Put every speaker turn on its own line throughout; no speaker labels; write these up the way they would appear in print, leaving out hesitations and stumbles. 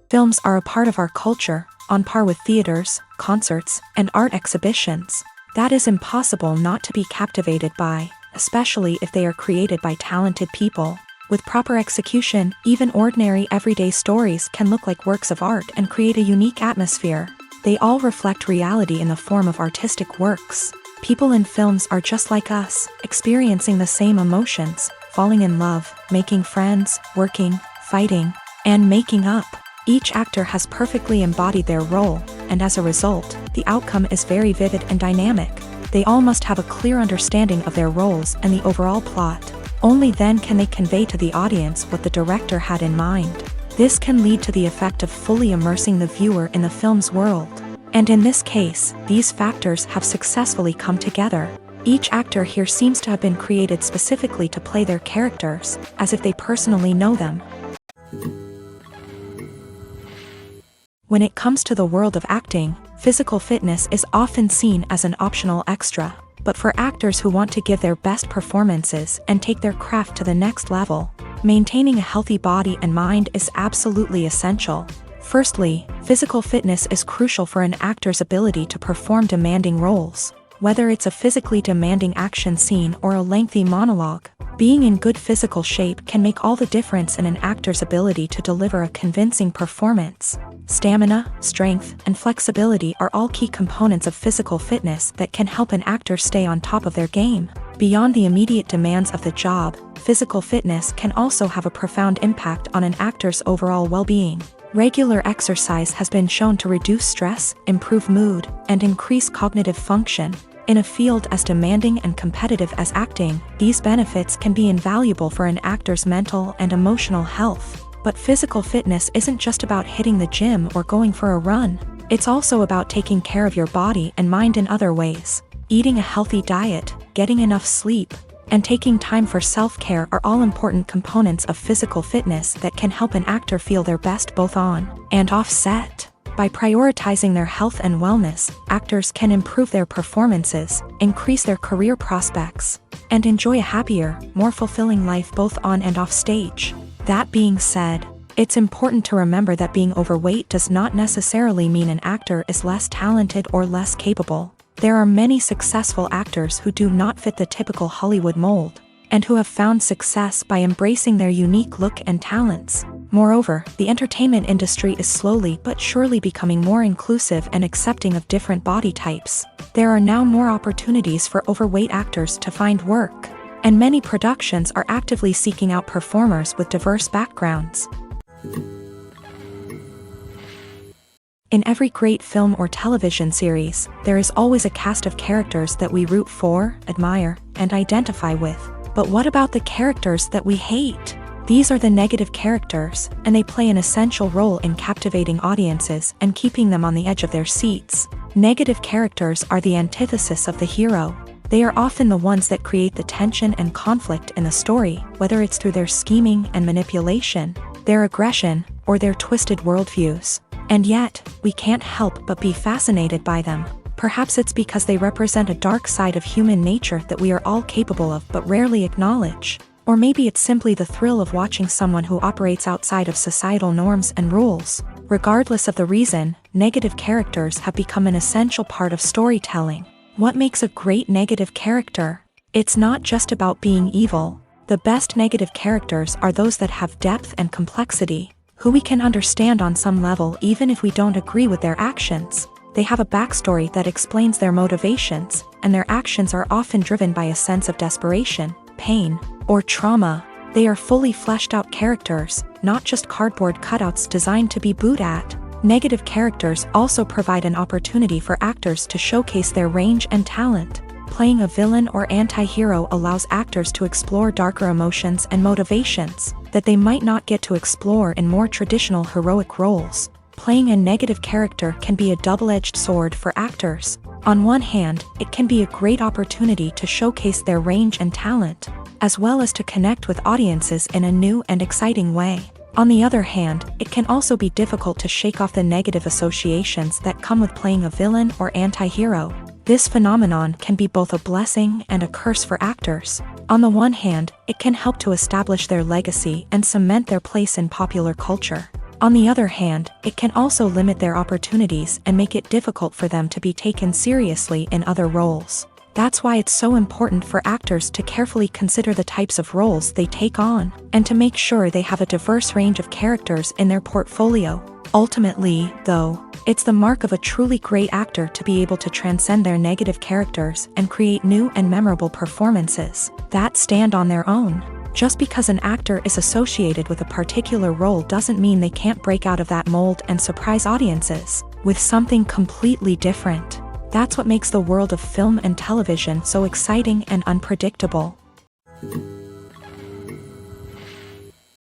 Films are a part of our culture, on par with theaters, concerts, and art exhibitions. That is impossible not to be captivated by, especially if they are created by talented people. With proper execution, even ordinary everyday stories can look like works of art and create a unique atmosphere. They all reflect reality in the form of artistic works. People in films are just like us, experiencing the same emotions, falling in love, making friends, working, fighting, and making up. Each actor has perfectly embodied their role, and as a result, the outcome is very vivid and dynamic. They all must have a clear understanding of their roles and the overall plot. Only then can they convey to the audience what the director had in mind. This can lead to the effect of fully immersing the viewer in the film's world. And in this case, these factors have successfully come together. Each actor here seems to have been created specifically to play their characters, as if they personally know them. When it comes to the world of acting, physical fitness is often seen as an optional extra. But for actors who want to give their best performances and take their craft to the next level, maintaining a healthy body and mind is absolutely essential. Firstly, physical fitness is crucial for an actor's ability to perform demanding roles. Whether it's a physically demanding action scene or a lengthy monologue, being in good physical shape can make all the difference in an actor's ability to deliver a convincing performance. Stamina, strength, and flexibility are all key components of physical fitness that can help an actor stay on top of their game. Beyond the immediate demands of the job, physical fitness can also have a profound impact on an actor's overall well-being. Regular exercise has been shown to reduce stress, improve mood, and increase cognitive function. In a field as demanding and competitive as acting, these benefits can be invaluable for an actor's mental and emotional health. But physical fitness isn't just about hitting the gym or going for a run. It's also about taking care of your body and mind in other ways. Eating a healthy diet, getting enough sleep, and taking time for self-care are all important components of physical fitness that can help an actor feel their best both on and off set. By prioritizing their health and wellness, actors can improve their performances, increase their career prospects, and enjoy a happier, more fulfilling life both on and off stage. That being said, it's important to remember that being overweight does not necessarily mean an actor is less talented or less capable. There are many successful actors who do not fit the typical Hollywood mold, and who have found success by embracing their unique look and talents. Moreover, the entertainment industry is slowly but surely becoming more inclusive and accepting of different body types. There are now more opportunities for overweight actors to find work, and many productions are actively seeking out performers with diverse backgrounds. In every great film or television series, there is always a cast of characters that we root for, admire, and identify with. But what about the characters that we hate? These are the negative characters, and they play an essential role in captivating audiences and keeping them on the edge of their seats. Negative characters are the antithesis of the hero. They are often the ones that create the tension and conflict in the story, whether it's through their scheming and manipulation, their aggression, or their twisted worldviews. And yet, we can't help but be fascinated by them. Perhaps it's because they represent a dark side of human nature that we are all capable of but rarely acknowledge. Or maybe it's simply the thrill of watching someone who operates outside of societal norms and rules. Regardless of the reason, negative characters have become an essential part of storytelling. What makes a great negative character? It's not just about being evil. The best negative characters are those that have depth and complexity, who we can understand on some level even if we don't agree with their actions. They have a backstory that explains their motivations, and their actions are often driven by a sense of desperation, pain, or trauma. They are fully fleshed out characters, not just cardboard cutouts designed to be booed at. Negative characters also provide an opportunity for actors to showcase their range and talent. Playing a villain or anti-hero allows actors to explore darker emotions and motivations that they might not get to explore in more traditional heroic roles. Playing a negative character can be a double-edged sword for actors. On one hand, it can be a great opportunity to showcase their range and talent, as well as to connect with audiences in a new and exciting way. On the other hand, it can also be difficult to shake off the negative associations that come with playing a villain or anti-hero. This phenomenon can be both a blessing and a curse for actors. On the one hand, it can help to establish their legacy and cement their place in popular culture. On the other hand, it can also limit their opportunities and make it difficult for them to be taken seriously in other roles. That's why it's so important for actors to carefully consider the types of roles they take on, and to make sure they have a diverse range of characters in their portfolio. Ultimately, though, it's the mark of a truly great actor to be able to transcend their negative characters and create new and memorable performances that stand on their own. Just because an actor is associated with a particular role doesn't mean they can't break out of that mold and surprise audiences with something completely different. That's what makes the world of film and television so exciting and unpredictable.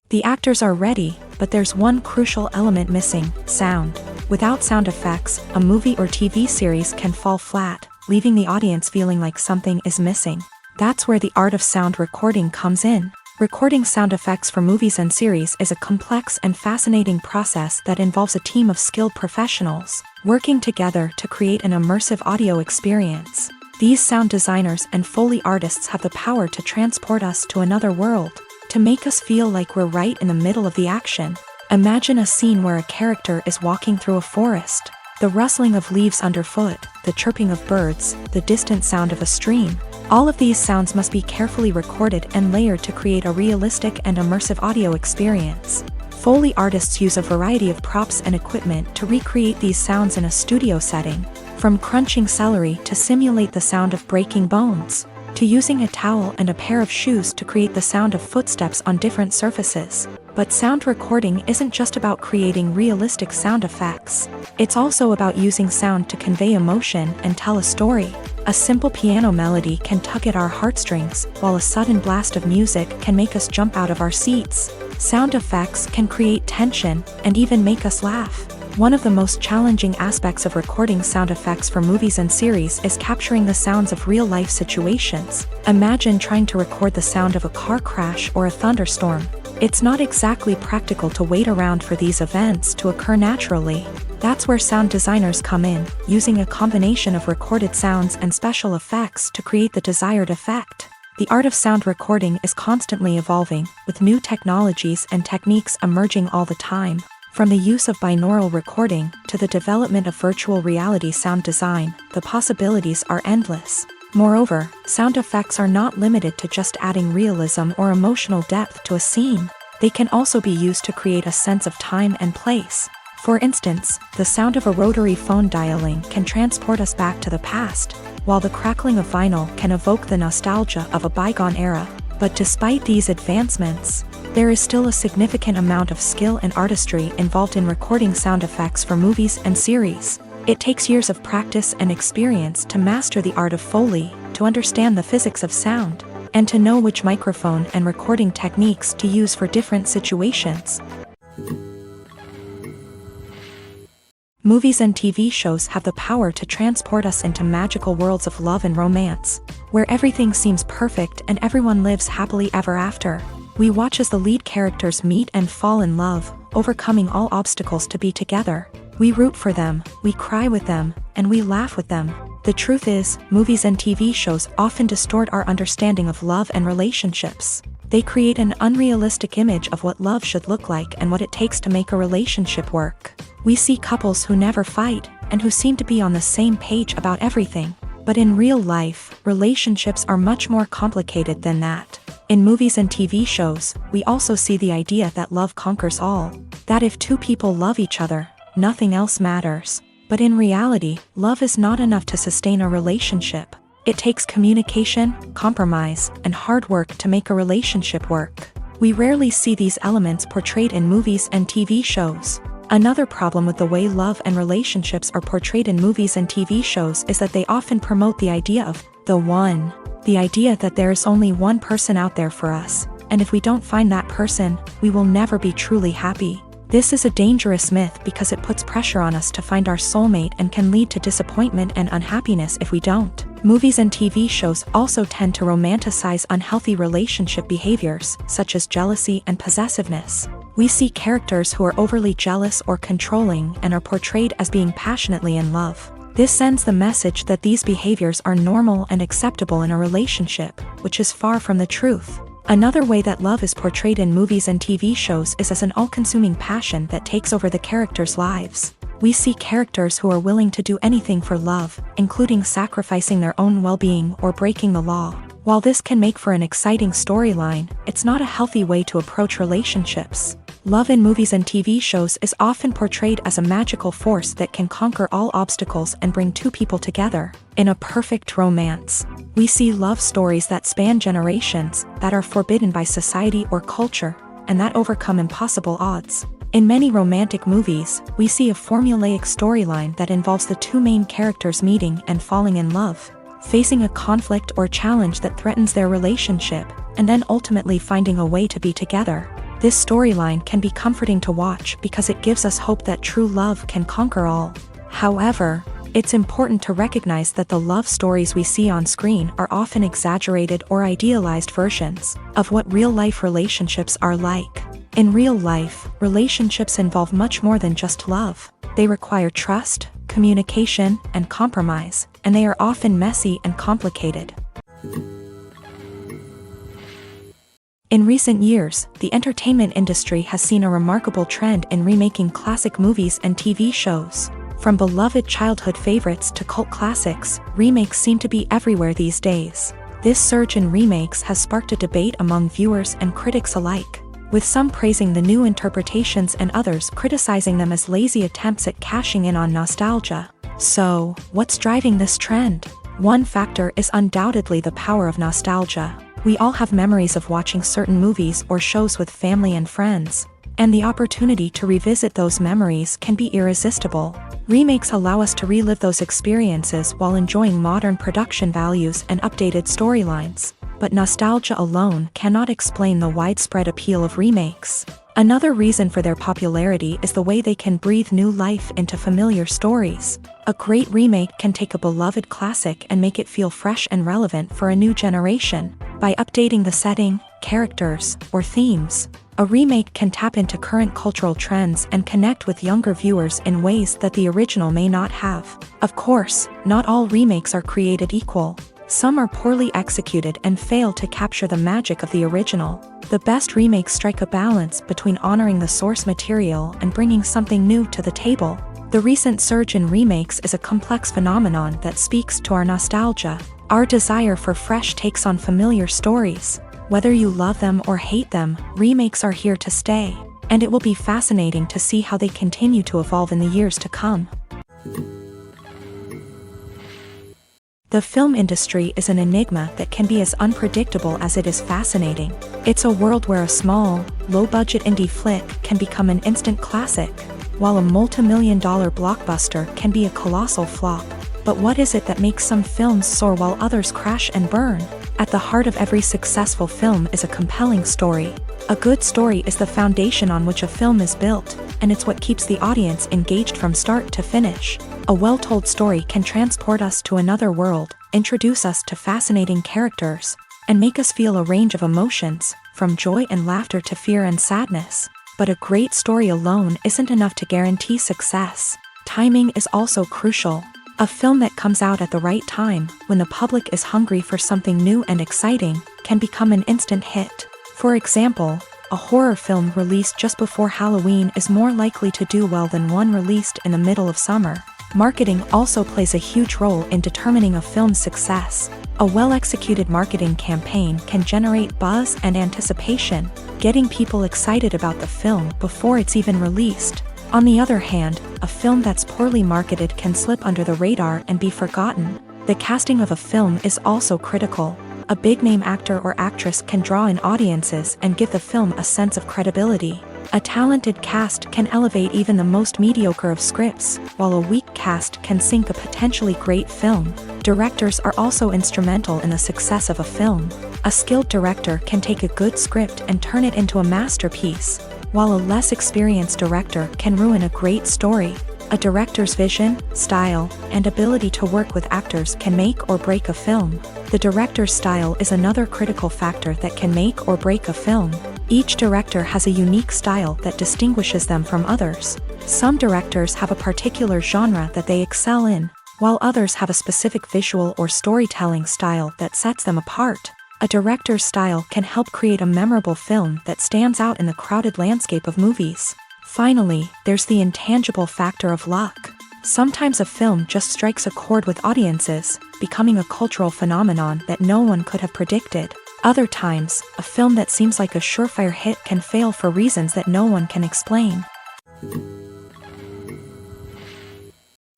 The actors are ready, but there's one crucial element missing: sound. Without sound effects, a movie or TV series can fall flat, leaving the audience feeling like something is missing. That's where the art of sound recording comes in. Recording sound effects for movies and series is a complex and fascinating process that involves a team of skilled professionals working together to create an immersive audio experience. These sound designers and Foley artists have the power to transport us to another world, to make us feel like we're right in the middle of the action. Imagine a scene where a character is walking through a forest. The rustling of leaves underfoot, the chirping of birds, the distant sound of a stream. All of these sounds must be carefully recorded and layered to create a realistic and immersive audio experience. Foley artists use a variety of props and equipment to recreate these sounds in a studio setting, from crunching celery to simulate the sound of breaking bones, to using a towel and a pair of shoes to create the sound of footsteps on different surfaces. But sound recording isn't just about creating realistic sound effects. It's also about using sound to convey emotion and tell a story. A simple piano melody can tug at our heartstrings, while a sudden blast of music can make us jump out of our seats. Sound effects can create tension and even make us laugh. One of the most challenging aspects of recording sound effects for movies and series is capturing the sounds of real-life situations. Imagine trying to record the sound of a car crash or a thunderstorm. It's not exactly practical to wait around for these events to occur naturally. That's where sound designers come in, using a combination of recorded sounds and special effects to create the desired effect. The art of sound recording is constantly evolving, with new technologies and techniques emerging all the time. From the use of binaural recording to the development of virtual reality sound design, the possibilities are endless. Moreover, sound effects are not limited to just adding realism or emotional depth to a scene. They can also be used to create a sense of time and place. For instance, the sound of a rotary phone dialing can transport us back to the past, while the crackling of vinyl can evoke the nostalgia of a bygone era. But despite these advancements, there is still a significant amount of skill and artistry involved in recording sound effects for movies and series. It takes years of practice and experience to master the art of Foley, to understand the physics of sound, and to know which microphone and recording techniques to use for different situations. Movies and TV shows have the power to transport us into magical worlds of love and romance, where everything seems perfect and everyone lives happily ever after. We watch as the lead characters meet and fall in love, overcoming all obstacles to be together. We root for them, we cry with them, and we laugh with them. The truth is, movies and TV shows often distort our understanding of love and relationships. They create an unrealistic image of what love should look like and what it takes to make a relationship work. We see couples who never fight, and who seem to be on the same page about everything. But in real life, relationships are much more complicated than that. In movies and TV shows, we also see the idea that love conquers all. That if two people love each other, nothing else matters. But in reality, love is not enough to sustain a relationship. It takes communication, compromise, and hard work to make a relationship work. We rarely see these elements portrayed in movies and TV shows. Another problem with the way love and relationships are portrayed in movies and TV shows is that they often promote the idea of the one. The idea that there is only one person out there for us, and if we don't find that person, we will never be truly happy. This is a dangerous myth because it puts pressure on us to find our soulmate and can lead to disappointment and unhappiness if we don't. Movies and TV shows also tend to romanticize unhealthy relationship behaviors, such as jealousy and possessiveness. We see characters who are overly jealous or controlling and are portrayed as being passionately in love. This sends the message that these behaviors are normal and acceptable in a relationship, which is far from the truth. Another way that love is portrayed in movies and TV shows is as an all-consuming passion that takes over the characters' lives. We see characters who are willing to do anything for love, including sacrificing their own well-being or breaking the law. While this can make for an exciting storyline, it's not a healthy way to approach relationships. Love in movies and TV shows is often portrayed as a magical force that can conquer all obstacles and bring two people together. In a perfect romance, we see love stories that span generations, that are forbidden by society or culture, and that overcome impossible odds. In many romantic movies, we see a formulaic storyline that involves the two main characters meeting and falling in love, facing a conflict or challenge that threatens their relationship, and then ultimately finding a way to be together. This storyline can be comforting to watch because it gives us hope that true love can conquer all. However, it's important to recognize that the love stories we see on screen are often exaggerated or idealized versions of what real-life relationships are like. In real life, relationships involve much more than just love. They require trust, communication, and compromise, and they are often messy and complicated. In recent years, the entertainment industry has seen a remarkable trend in remaking classic movies and TV shows. From beloved childhood favorites to cult classics, remakes seem to be everywhere these days. This surge in remakes has sparked a debate among viewers and critics alike, with some praising the new interpretations and others criticizing them as lazy attempts at cashing in on nostalgia. So, what's driving this trend? One factor is undoubtedly the power of nostalgia. We all have memories of watching certain movies or shows with family and friends, and the opportunity to revisit those memories can be irresistible. Remakes allow us to relive those experiences while enjoying modern production values and updated storylines. But nostalgia alone cannot explain the widespread appeal of remakes. Another reason for their popularity is the way they can breathe new life into familiar stories. A great remake can take a beloved classic and make it feel fresh and relevant for a new generation. By updating the setting, characters, or themes, a remake can tap into current cultural trends and connect with younger viewers in ways that the original may not have. Of course, not all remakes are created equal. Some are poorly executed and fail to capture the magic of the original. The best remakes strike a balance between honoring the source material and bringing something new to the table. The recent surge in remakes is a complex phenomenon that speaks to our nostalgia, our desire for fresh takes on familiar stories. Whether you love them or hate them, remakes are here to stay, and it will be fascinating to see how they continue to evolve in the years to come. The film industry is an enigma that can be as unpredictable as it is fascinating. It's a world where a small, low-budget indie flick can become an instant classic, while a multi-million-dollar blockbuster can be a colossal flop. But what is it that makes some films soar while others crash and burn? At the heart of every successful film is a compelling story. A good story is the foundation on which a film is built, and it's what keeps the audience engaged from start to finish. A well-told story can transport us to another world, introduce us to fascinating characters, and make us feel a range of emotions, from joy and laughter to fear and sadness. But a great story alone isn't enough to guarantee success. Timing is also crucial. A film that comes out at the right time, when the public is hungry for something new and exciting, can become an instant hit. For example, a horror film released just before Halloween is more likely to do well than one released in the middle of summer. Marketing also plays a huge role in determining a film's success. A well-executed marketing campaign can generate buzz and anticipation, getting people excited about the film before it's even released. On the other hand, a film that's poorly marketed can slip under the radar and be forgotten. The casting of a film is also critical. A big-name actor or actress can draw in audiences and give the film a sense of credibility. A talented cast can elevate even the most mediocre of scripts, while a weak cast can sink a potentially great film. Directors are also instrumental in the success of a film. A skilled director can take a good script and turn it into a masterpiece, while a less experienced director can ruin a great story. A director's vision, style, and ability to work with actors can make or break a film. The director's style is another critical factor that can make or break a film. Each director has a unique style that distinguishes them from others. Some directors have a particular genre that they excel in, while others have a specific visual or storytelling style that sets them apart. A director's style can help create a memorable film that stands out in the crowded landscape of movies. Finally, there's the intangible factor of luck. Sometimes a film just strikes a chord with audiences, becoming a cultural phenomenon that no one could have predicted. Other times, a film that seems like a surefire hit can fail for reasons that no one can explain.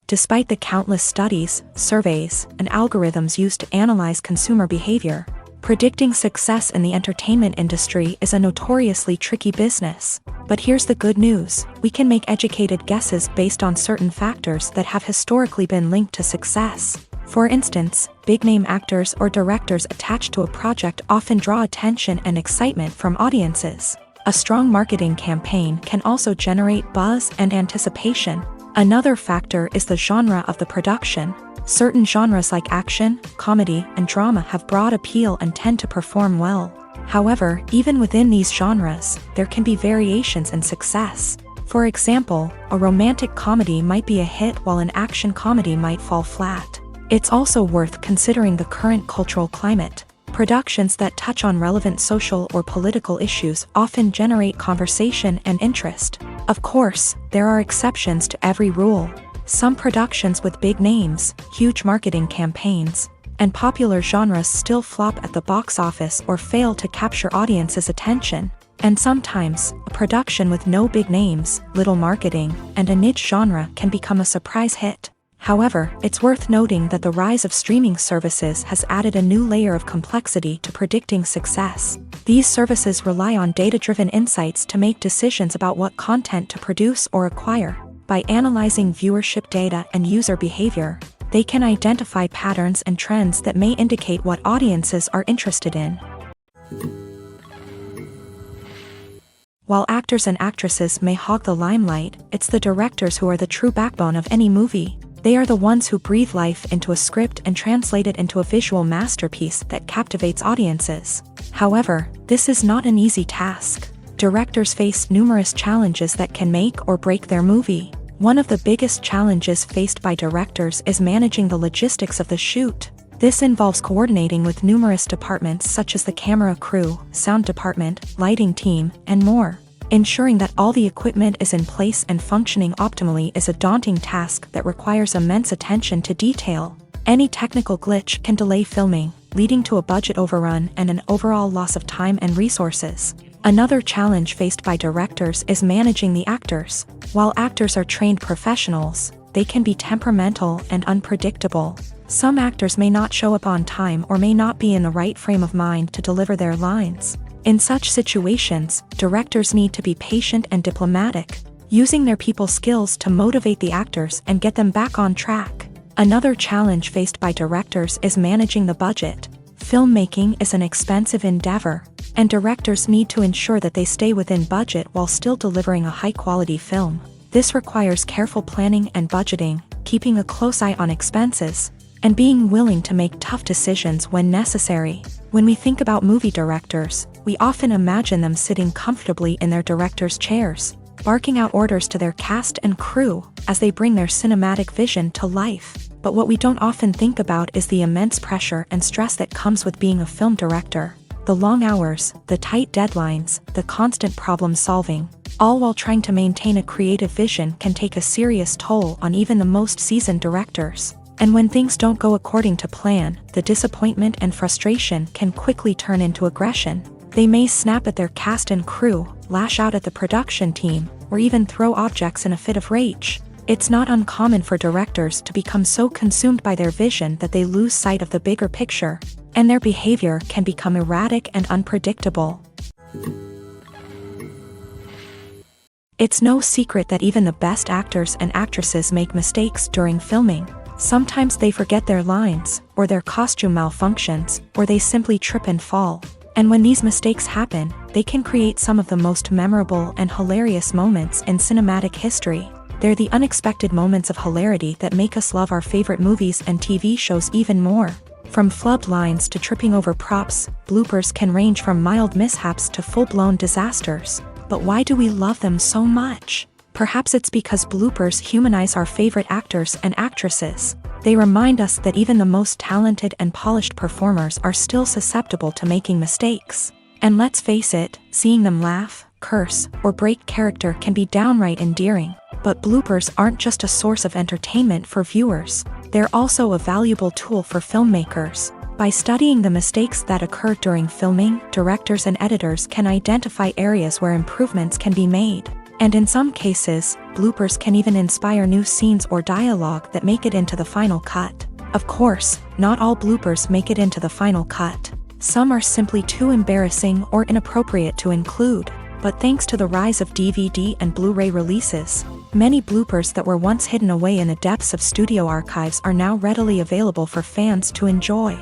Despite the countless studies, surveys, and algorithms used to analyze consumer behavior, predicting success in the entertainment industry is a notoriously tricky business. But here's the good news: we can make educated guesses based on certain factors that have historically been linked to success. For instance, big-name actors or directors attached to a project often draw attention and excitement from audiences. A strong marketing campaign can also generate buzz and anticipation. Another factor is the genre of the production. Certain genres like action, comedy, and drama have broad appeal and tend to perform well. However, even within these genres, there can be variations in success. For example, a romantic comedy might be a hit while an action comedy might fall flat. It's also worth considering the current cultural climate. Productions that touch on relevant social or political issues often generate conversation and interest. Of course, there are exceptions to every rule. Some productions with big names, huge marketing campaigns, and popular genres still flop at the box office or fail to capture audiences' attention. And sometimes, a production with no big names, little marketing, and a niche genre can become a surprise hit. However, it's worth noting that the rise of streaming services has added a new layer of complexity to predicting success. These services rely on data-driven insights to make decisions about what content to produce or acquire. By analyzing viewership data and user behavior, they can identify patterns and trends that may indicate what audiences are interested in. While actors and actresses may hog the limelight, it's the directors who are the true backbone of any movie. They are the ones who breathe life into a script and translate it into a visual masterpiece that captivates audiences. However, this is not an easy task. Directors face numerous challenges that can make or break their movie. One of the biggest challenges faced by directors is managing the logistics of the shoot. This involves coordinating with numerous departments such as the camera crew, sound department, lighting team, and more. Ensuring that all the equipment is in place and functioning optimally is a daunting task that requires immense attention to detail. Any technical glitch can delay filming, leading to a budget overrun and an overall loss of time and resources. Another challenge faced by directors is managing the actors. While actors are trained professionals, they can be temperamental and unpredictable. Some actors may not show up on time or may not be in the right frame of mind to deliver their lines. In such situations, directors need to be patient and diplomatic, using their people skills to motivate the actors and get them back on track. Another challenge faced by directors is managing the budget. Filmmaking is an expensive endeavor, and directors need to ensure that they stay within budget while still delivering a high-quality film. This requires careful planning and budgeting, keeping a close eye on expenses, and being willing to make tough decisions when necessary. When we think about movie directors, we often imagine them sitting comfortably in their director's chairs, barking out orders to their cast and crew as they bring their cinematic vision to life. But what we don't often think about is the immense pressure and stress that comes with being a film director. The long hours, the tight deadlines, the constant problem solving, all while trying to maintain a creative vision can take a serious toll on even the most seasoned directors. And when things don't go according to plan, the disappointment and frustration can quickly turn into aggression. They may snap at their cast and crew, lash out at the production team, or even throw objects in a fit of rage. It's not uncommon for directors to become so consumed by their vision that they lose sight of the bigger picture, and their behavior can become erratic and unpredictable. It's no secret that even the best actors and actresses make mistakes during filming. Sometimes they forget their lines, or their costume malfunctions, or they simply trip and fall. And when these mistakes happen, they can create some of the most memorable and hilarious moments in cinematic history. They're the unexpected moments of hilarity that make us love our favorite movies and TV shows even more. From flubbed lines to tripping over props, bloopers can range from mild mishaps to full-blown disasters. But why do we love them so much? Perhaps it's because bloopers humanize our favorite actors and actresses. They remind us that even the most talented and polished performers are still susceptible to making mistakes. And let's face it, seeing them laugh, curse, or break character can be downright endearing. But bloopers aren't just a source of entertainment for viewers. They're also a valuable tool for filmmakers. By studying the mistakes that occur during filming, directors and editors can identify areas where improvements can be made. And in some cases, bloopers can even inspire new scenes or dialogue that make it into the final cut. Of course, not all bloopers make it into the final cut. Some are simply too embarrassing or inappropriate to include. But thanks to the rise of DVD and Blu-ray releases, many bloopers that were once hidden away in the depths of studio archives are now readily available for fans to enjoy.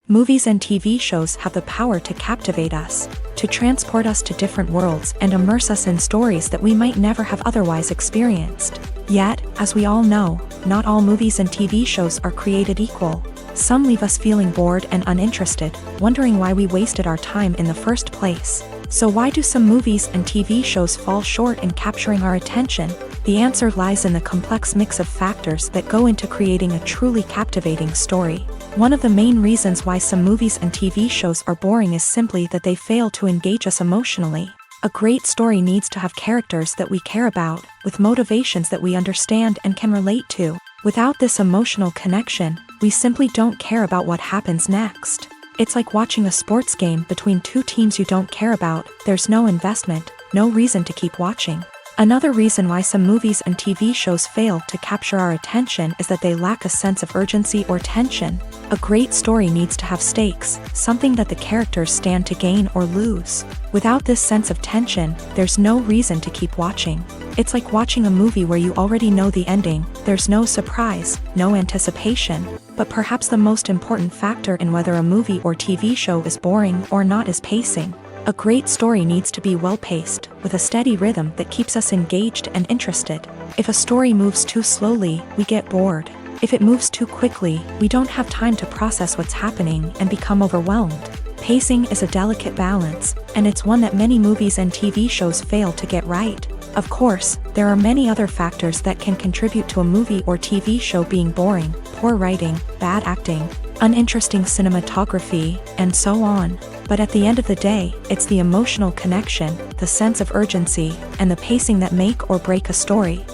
Movies and TV shows have the power to captivate us, to transport us to different worlds and immerse us in stories that we might never have otherwise experienced. Yet, as we all know, not all movies and TV shows are created equal. Some leave us feeling bored and uninterested, wondering why we wasted our time in the first place. So why do some movies and TV shows fall short in capturing our attention? The answer lies in the complex mix of factors that go into creating a truly captivating story. One of the main reasons why some movies and TV shows are boring is simply that they fail to engage us emotionally. A great story needs to have characters that we care about, with motivations that we understand and can relate to. Without this emotional connection, we simply don't care about what happens next. It's like watching a sports game between two teams you don't care about. There's no investment, no reason to keep watching. Another reason why some movies and TV shows fail to capture our attention is that they lack a sense of urgency or tension. A great story needs to have stakes, something that the characters stand to gain or lose. Without this sense of tension, there's no reason to keep watching. It's like watching a movie where you already know the ending. There's no surprise, no anticipation. But perhaps the most important factor in whether a movie or TV show is boring or not is pacing. A great story needs to be well-paced, with a steady rhythm that keeps us engaged and interested. If a story moves too slowly, we get bored. If it moves too quickly, we don't have time to process what's happening and become overwhelmed. Pacing is a delicate balance, and it's one that many movies and TV shows fail to get right. Of course, there are many other factors that can contribute to a movie or TV show being boring: poor writing, bad acting, uninteresting cinematography, and so on. But at the end of the day, it's the emotional connection, the sense of urgency, and the pacing that make or break a story.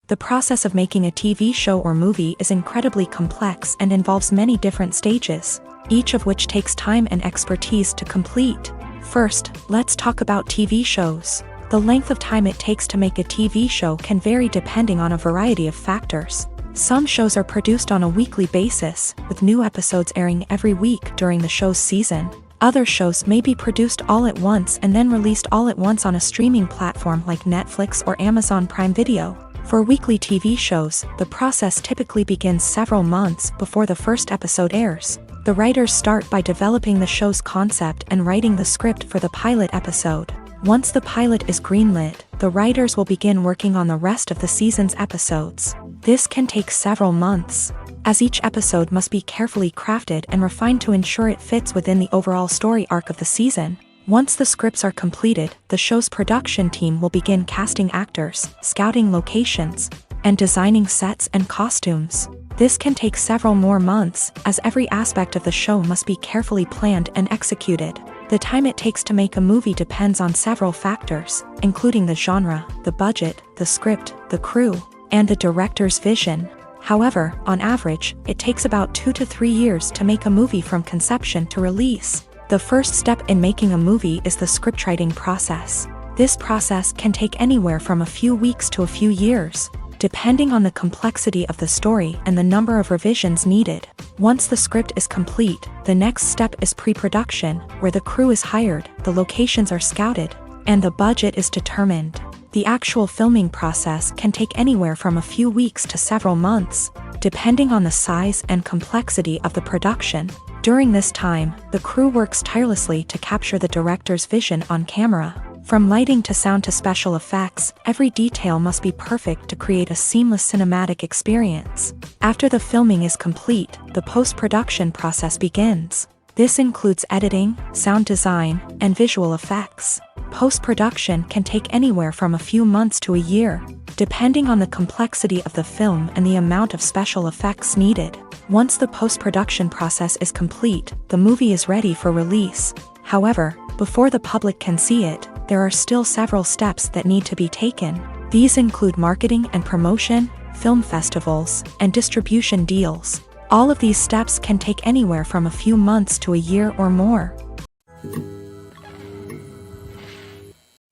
The process of making a TV show or movie is incredibly complex and involves many different stages, each of which takes time and expertise to complete. First, let's talk about TV shows. The length of time it takes to make a TV show can vary depending on a variety of factors. Some shows are produced on a weekly basis, with new episodes airing every week during the show's season. Other shows may be produced all at once and then released all at once on a streaming platform like Netflix or Amazon Prime Video. For weekly TV shows, the process typically begins several months before the first episode airs. The writers start by developing the show's concept and writing the script for the pilot episode. Once the pilot is greenlit, the writers will begin working on the rest of the season's episodes. This can take several months, as each episode must be carefully crafted and refined to ensure it fits within the overall story arc of the season. Once the scripts are completed, the show's production team will begin casting actors, scouting locations, and designing sets and costumes. This can take several more months, as every aspect of the show must be carefully planned and executed. The time it takes to make a movie depends on several factors, including the genre, the budget, the script, the crew, and the director's vision. However, on average, it takes about 2 to 3 years to make a movie from conception to release. The first step in making a movie is the scriptwriting process. This process can take anywhere from a few weeks to a few years, depending on the complexity of the story and the number of revisions needed. Once the script is complete, the next step is pre-production, where the crew is hired, the locations are scouted, and the budget is determined. The actual filming process can take anywhere from a few weeks to several months, depending on the size and complexity of the production. During this time, the crew works tirelessly to capture the director's vision on camera. From lighting to sound to special effects, every detail must be perfect to create a seamless cinematic experience. After the filming is complete, the post-production process begins. This includes editing, sound design, and visual effects. Post-production can take anywhere from a few months to a year, depending on the complexity of the film and the amount of special effects needed. Once the post-production process is complete, the movie is ready for release. However, before the public can see it, there are still several steps that need to be taken. These include marketing and promotion, film festivals, and distribution deals. All of these steps can take anywhere from a few months to a year or more.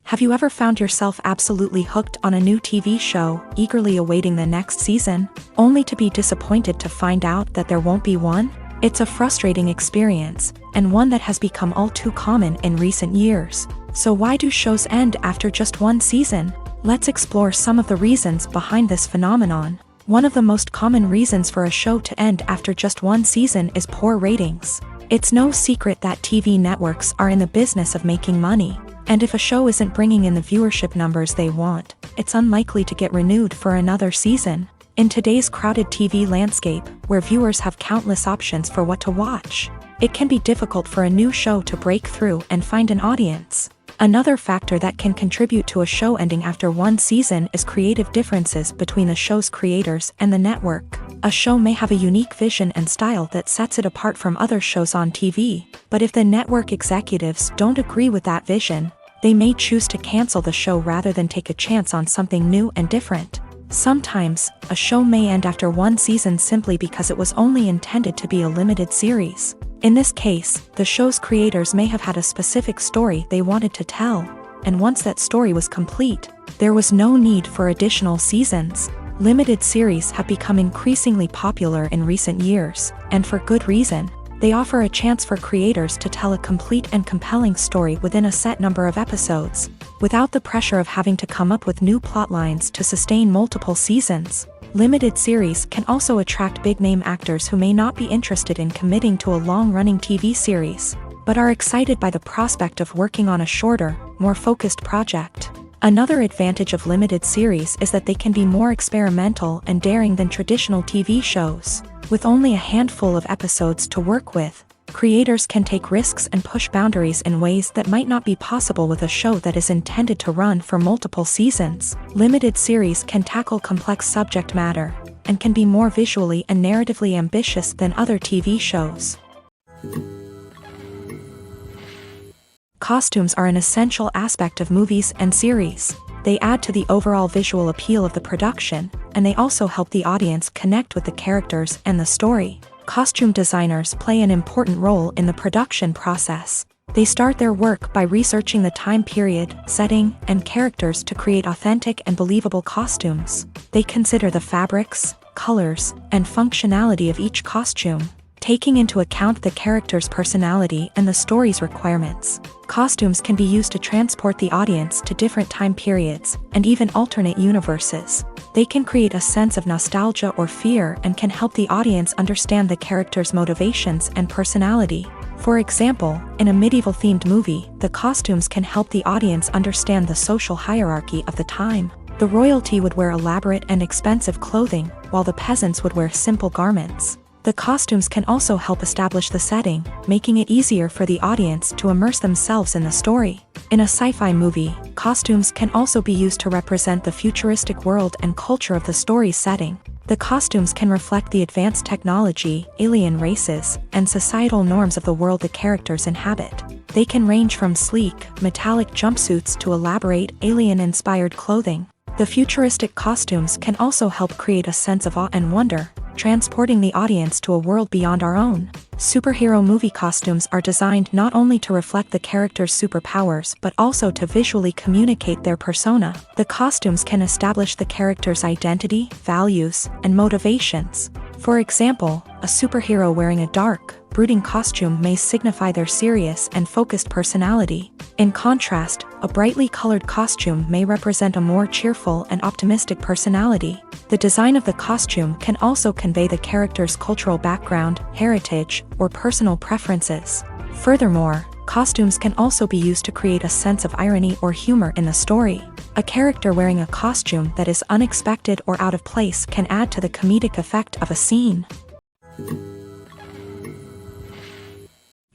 Have you ever found yourself absolutely hooked on a new TV show, eagerly awaiting the next season, only to be disappointed to find out that there won't be one? It's a frustrating experience, and one that has become all too common in recent years. So why do shows end after just one season? Let's explore some of the reasons behind this phenomenon. One of the most common reasons for a show to end after just one season is poor ratings. It's no secret that TV networks are in the business of making money. And if a show isn't bringing in the viewership numbers they want, it's unlikely to get renewed for another season. In today's crowded TV landscape, where viewers have countless options for what to watch, it can be difficult for a new show to break through and find an audience. Another factor that can contribute to a show ending after one season is creative differences between the show's creators and the network. A show may have a unique vision and style that sets it apart from other shows on TV, but if the network executives don't agree with that vision, they may choose to cancel the show rather than take a chance on something new and different. Sometimes, a show may end after one season simply because it was only intended to be a limited series. In this case, the show's creators may have had a specific story they wanted to tell, and once that story was complete, there was no need for additional seasons. Limited series have become increasingly popular in recent years, and for good reason. They offer a chance for creators to tell a complete and compelling story within a set number of episodes, without the pressure of having to come up with new plotlines to sustain multiple seasons. Limited series can also attract big-name actors who may not be interested in committing to a long-running TV series, but are excited by the prospect of working on a shorter, more focused project. Another advantage of limited series is that they can be more experimental and daring than traditional TV shows. With only a handful of episodes to work with, creators can take risks and push boundaries in ways that might not be possible with a show that is intended to run for multiple seasons. Limited series can tackle complex subject matter, and can be more visually and narratively ambitious than other TV shows. Costumes are an essential aspect of movies and series. They add to the overall visual appeal of the production, and they also help the audience connect with the characters and the story. Costume designers play an important role in the production process. They start their work by researching the time period, setting, and characters to create authentic and believable costumes. They consider the fabrics, colors, and functionality of each costume, taking into account the character's personality and the story's requirements. Costumes can be used to transport the audience to different time periods, and even alternate universes. They can create a sense of nostalgia or fear and can help the audience understand the character's motivations and personality. For example, in a medieval-themed movie, the costumes can help the audience understand the social hierarchy of the time. The royalty would wear elaborate and expensive clothing, while the peasants would wear simple garments. The costumes can also help establish the setting, making it easier for the audience to immerse themselves in the story. In a sci-fi movie, costumes can also be used to represent the futuristic world and culture of the story's setting. The costumes can reflect the advanced technology, alien races, and societal norms of the world the characters inhabit. They can range from sleek, metallic jumpsuits to elaborate, alien-inspired clothing. The futuristic costumes can also help create a sense of awe and wonder, transporting the audience to a world beyond our own. Superhero movie costumes are designed not only to reflect the character's superpowers but also to visually communicate their persona. The costumes can establish the character's identity, values, and motivations. For example, a superhero wearing a dark, brooding costume may signify their serious and focused personality. In contrast, a brightly colored costume may represent a more cheerful and optimistic personality. The design of the costume can also convey the character's cultural background, heritage, or personal preferences. Furthermore, costumes can also be used to create a sense of irony or humor in the story. A character wearing a costume that is unexpected or out of place can add to the comedic effect of a scene.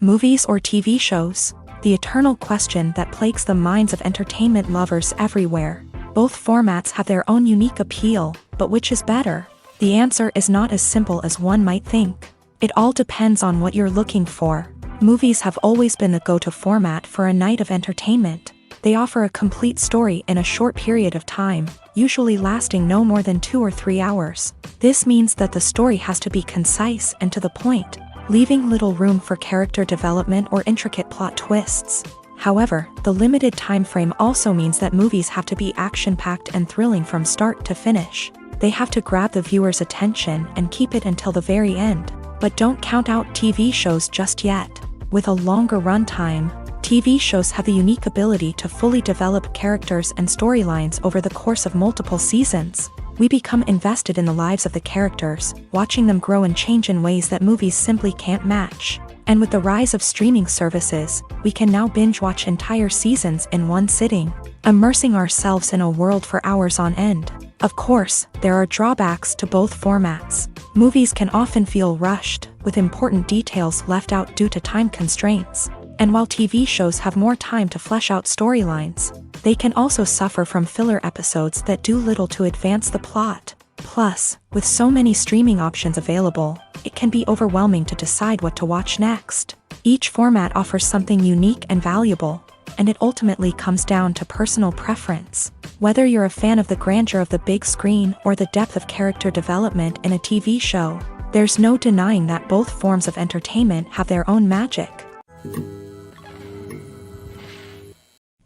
Movies or TV shows. the eternal question that plagues the minds of entertainment lovers everywhere. Both formats have their own unique appeal, but which is better? The answer is not as simple as one might think. It all depends on what you're looking for. Movies have always been the go-to format for a night of entertainment. They offer a complete story in a short period of time, usually lasting no more than 2 or 3 hours. This means that the story has to be concise and to the point, leaving little room for character development or intricate plot twists. However, the limited time frame also means that movies have to be action-packed and thrilling from start to finish. They have to grab the viewer's attention and keep it until the very end. But don't count out TV shows just yet. With a longer runtime, TV shows have the unique ability to fully develop characters and storylines over the course of multiple seasons. We become invested in the lives of the characters, watching them grow and change in ways that movies simply can't match. And with the rise of streaming services, we can now binge-watch entire seasons in one sitting, immersing ourselves in a world for hours on end. Of course, there are drawbacks to both formats. Movies can often feel rushed, with important details left out due to time constraints. And while TV shows have more time to flesh out storylines, they can also suffer from filler episodes that do little to advance the plot. Plus, with so many streaming options available, it can be overwhelming to decide what to watch next. Each format offers something unique and valuable, and it ultimately comes down to personal preference. Whether you're a fan of the grandeur of the big screen or the depth of character development in a TV show, there's no denying that both forms of entertainment have their own magic.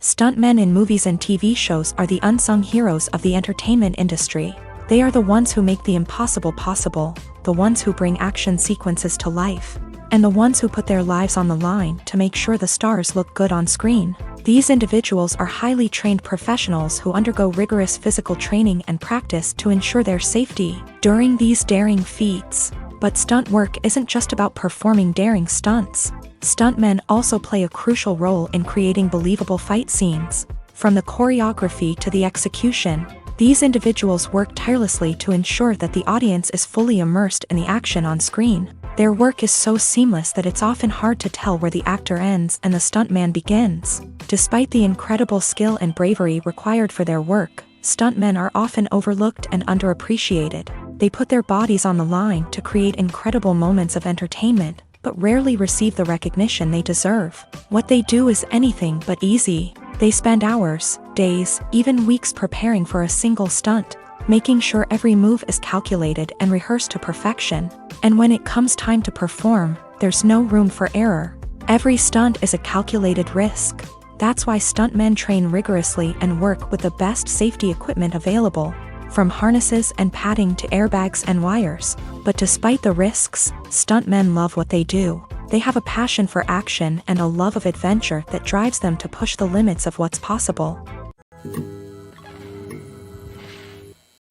Stuntmen in movies and TV shows are the unsung heroes of the entertainment industry. They are the ones who make the impossible possible, the ones who bring action sequences to life, and the ones who put their lives on the line to make sure the stars look good on screen. These individuals are highly trained professionals who undergo rigorous physical training and practice to ensure their safety during these daring feats. But stunt work isn't just about performing daring stunts. Stuntmen also play a crucial role in creating believable fight scenes. From the choreography to the execution, these individuals work tirelessly to ensure that the audience is fully immersed in the action on screen. Their work is so seamless that it's often hard to tell where the actor ends and the stuntman begins. Despite the incredible skill and bravery required for their work, stuntmen are often overlooked and underappreciated. They put their bodies on the line to create incredible moments of entertainment, but rarely receive the recognition they deserve. What they do is anything but easy. They spend hours, days, even weeks preparing for a single stunt, making sure every move is calculated and rehearsed to perfection. And when it comes time to perform, there's no room for error. Every stunt is a calculated risk. That's why stuntmen train rigorously and work with the best safety equipment available, from harnesses and padding to airbags and wires. But despite the risks, stuntmen love what they do. They have a passion for action and a love of adventure that drives them to push the limits of what's possible.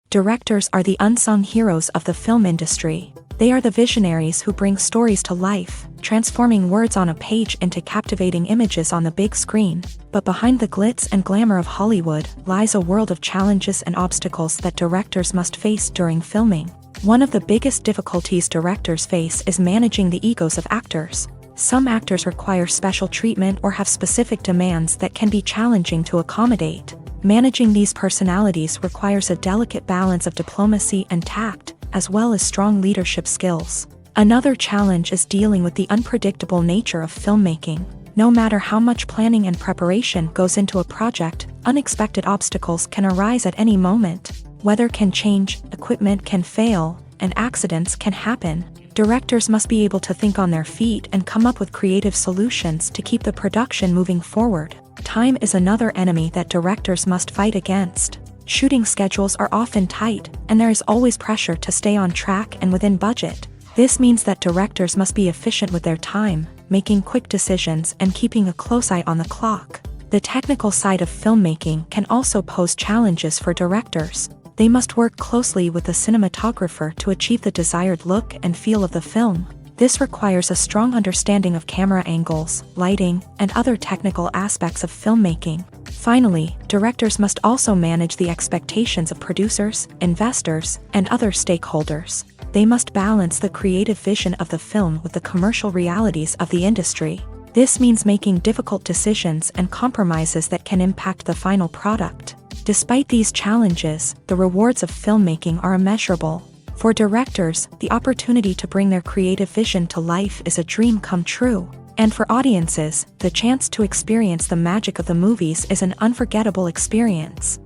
Directors are the unsung heroes of the film industry. They are the visionaries who bring stories to life, transforming words on a page into captivating images on the big screen. But behind the glitz and glamour of Hollywood lies a world of challenges and obstacles that directors must face during filming. One of the biggest difficulties directors face is managing the egos of actors. Some actors require special treatment or have specific demands that can be challenging to accommodate. Managing these personalities requires a delicate balance of diplomacy and tact, as well as strong leadership skills. Another challenge is dealing with the unpredictable nature of filmmaking. No matter how much planning and preparation goes into a project, unexpected obstacles can arise at any moment. Weather can change, equipment can fail, and accidents can happen. Directors must be able to think on their feet and come up with creative solutions to keep the production moving forward. Time is another enemy that directors must fight against. Shooting schedules are often tight, and there is always pressure to stay on track and within budget. This means that directors must be efficient with their time, making quick decisions and keeping a close eye on the clock. The technical side of filmmaking can also pose challenges for directors. They must work closely with the cinematographer to achieve the desired look and feel of the film. This requires a strong understanding of camera angles, lighting, and other technical aspects of filmmaking. Finally, directors must also manage the expectations of producers, investors, and other stakeholders. They must balance the creative vision of the film with the commercial realities of the industry. This means making difficult decisions and compromises that can impact the final product. Despite these challenges, the rewards of filmmaking are immeasurable. For directors, the opportunity to bring their creative vision to life is a dream come true. And for audiences, the chance to experience the magic of the movies is an unforgettable experience.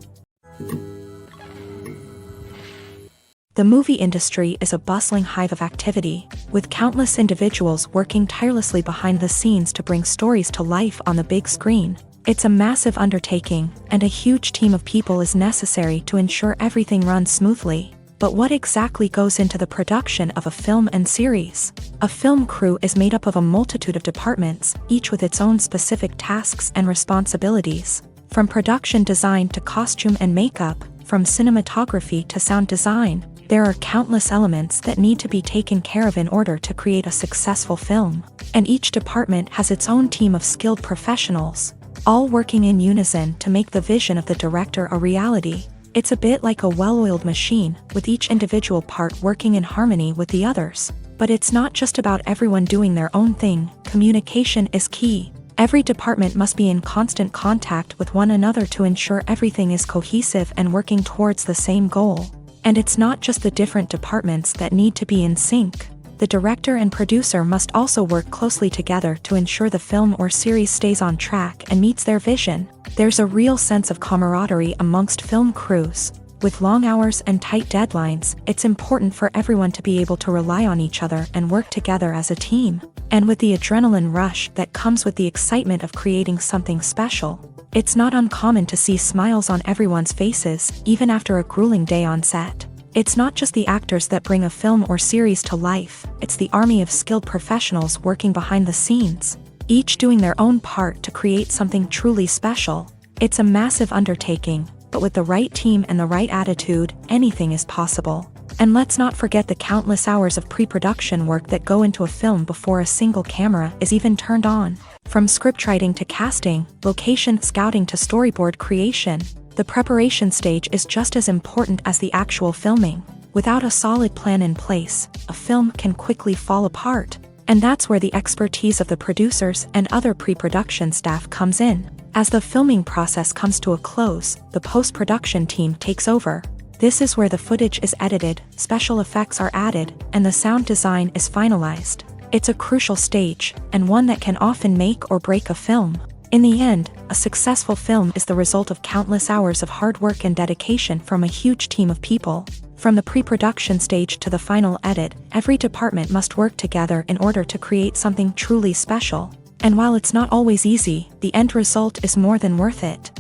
The movie industry is a bustling hive of activity, with countless individuals working tirelessly behind the scenes to bring stories to life on the big screen. It's a massive undertaking, and a huge team of people is necessary to ensure everything runs smoothly. But what exactly goes into the production of a film and series? A film crew is made up of a multitude of departments, each with its own specific tasks and responsibilities. From production design to costume and makeup, from cinematography to sound design, there are countless elements that need to be taken care of in order to create a successful film. And each department has its own team of skilled professionals, all working in unison to make the vision of the director a reality. It's a bit like a well-oiled machine, with each individual part working in harmony with the others. But it's not just about everyone doing their own thing. Communication is key. Every department must be in constant contact with one another to ensure everything is cohesive and working towards the same goal. And it's not just the different departments that need to be in sync. The director and producer must also work closely together to ensure the film or series stays on track and meets their vision. There's a real sense of camaraderie amongst film crews. With long hours and tight deadlines, it's important for everyone to be able to rely on each other and work together as a team. And with the adrenaline rush that comes with the excitement of creating something special, it's not uncommon to see smiles on everyone's faces, even after a grueling day on set. It's not just the actors that bring a film or series to life, it's the army of skilled professionals working behind the scenes, each doing their own part to create something truly special. It's a massive undertaking, but with the right team and the right attitude, anything is possible. And let's not forget the countless hours of pre-production work that go into a film before a single camera is even turned on. From scriptwriting to casting, location scouting to storyboard creation, the preparation stage is just as important as the actual filming. Without a solid plan in place, a film can quickly fall apart. And that's where the expertise of the producers and other pre-production staff comes in. As the filming process comes to a close, the post-production team takes over. This is where the footage is edited, special effects are added, and the sound design is finalized. It's a crucial stage, and one that can often make or break a film. In the end, a successful film is the result of countless hours of hard work and dedication from a huge team of people. From the pre-production stage to the final edit, every department must work together in order to create something truly special. And while it's not always easy, the end result is more than worth it.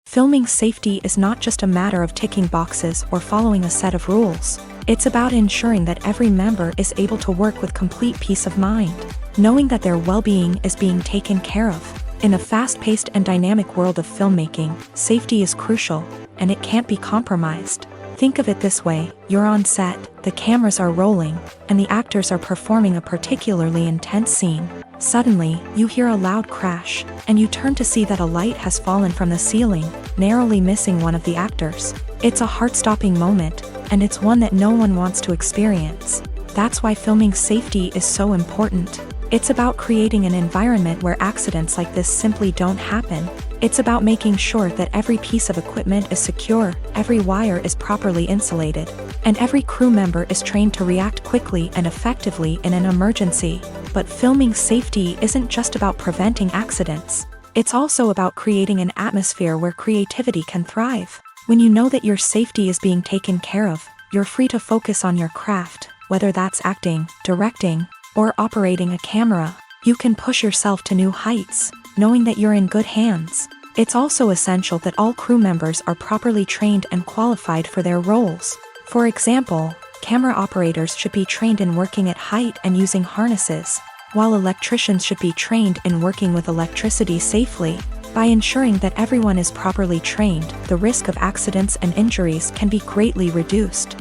Filming safety is not just a matter of ticking boxes or following a set of rules. It's about ensuring that every member is able to work with complete peace of mind, knowing that their well-being is being taken care of. In a fast-paced and dynamic world of filmmaking, safety is crucial, and it can't be compromised. Think of it this way: you're on set, the cameras are rolling, and the actors are performing a particularly intense scene. Suddenly, you hear a loud crash, and you turn to see that a light has fallen from the ceiling, narrowly missing one of the actors. It's a heart-stopping moment, and it's one that no one wants to experience. That's why filming safety is so important. It's about creating an environment where accidents like this simply don't happen. It's about making sure that every piece of equipment is secure, every wire is properly insulated, and every crew member is trained to react quickly and effectively in an emergency. But filming safety isn't just about preventing accidents. It's also about creating an atmosphere where creativity can thrive. When you know that your safety is being taken care of, you're free to focus on your craft, whether that's acting, directing, or operating a camera. You can push yourself to new heights, knowing that you're in good hands. It's also essential that all crew members are properly trained and qualified for their roles. For example, camera operators should be trained in working at height and using harnesses, while electricians should be trained in working with electricity safely. By ensuring that everyone is properly trained, the risk of accidents and injuries can be greatly reduced.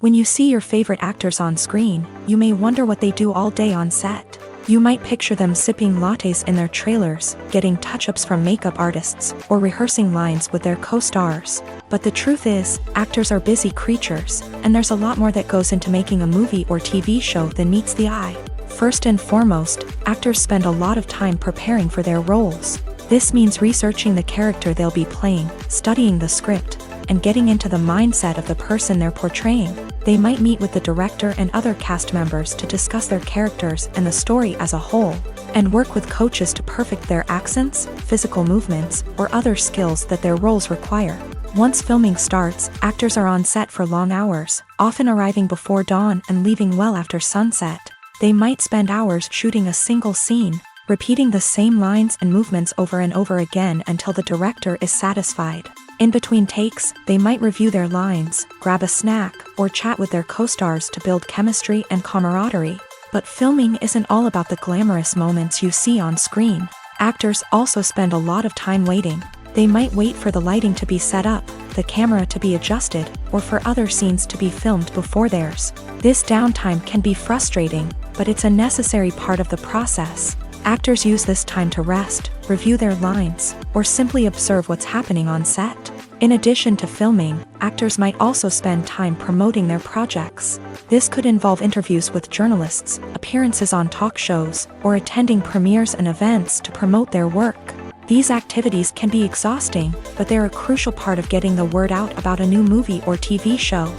When you see your favorite actors on screen, you may wonder what they do all day on set. You might picture them sipping lattes in their trailers, getting touch-ups from makeup artists, or rehearsing lines with their co-stars. But the truth is, actors are busy creatures, and there's a lot more that goes into making a movie or TV show than meets the eye. First and foremost, actors spend a lot of time preparing for their roles. This means researching the character they'll be playing, studying the script, and getting into the mindset of the person they're portraying. They might meet with the director and other cast members to discuss their characters and the story as a whole, and work with coaches to perfect their accents, physical movements, or other skills that their roles require. Once filming starts, actors are on set for long hours, often arriving before dawn and leaving well after sunset. They might spend hours shooting a single scene, repeating the same lines and movements over and over again until the director is satisfied. In between takes, they might review their lines, grab a snack, or chat with their co-stars to build chemistry and camaraderie. But filming isn't all about the glamorous moments you see on screen. Actors also spend a lot of time waiting. They might wait for the lighting to be set up, the camera to be adjusted, or for other scenes to be filmed before theirs. This downtime can be frustrating, but it's a necessary part of the process. Actors use this time to rest, review their lines, or simply observe what's happening on set. In addition to filming, actors might also spend time promoting their projects. This could involve interviews with journalists, appearances on talk shows, or attending premieres and events to promote their work. These activities can be exhausting, but they're a crucial part of getting the word out about a new movie or TV show.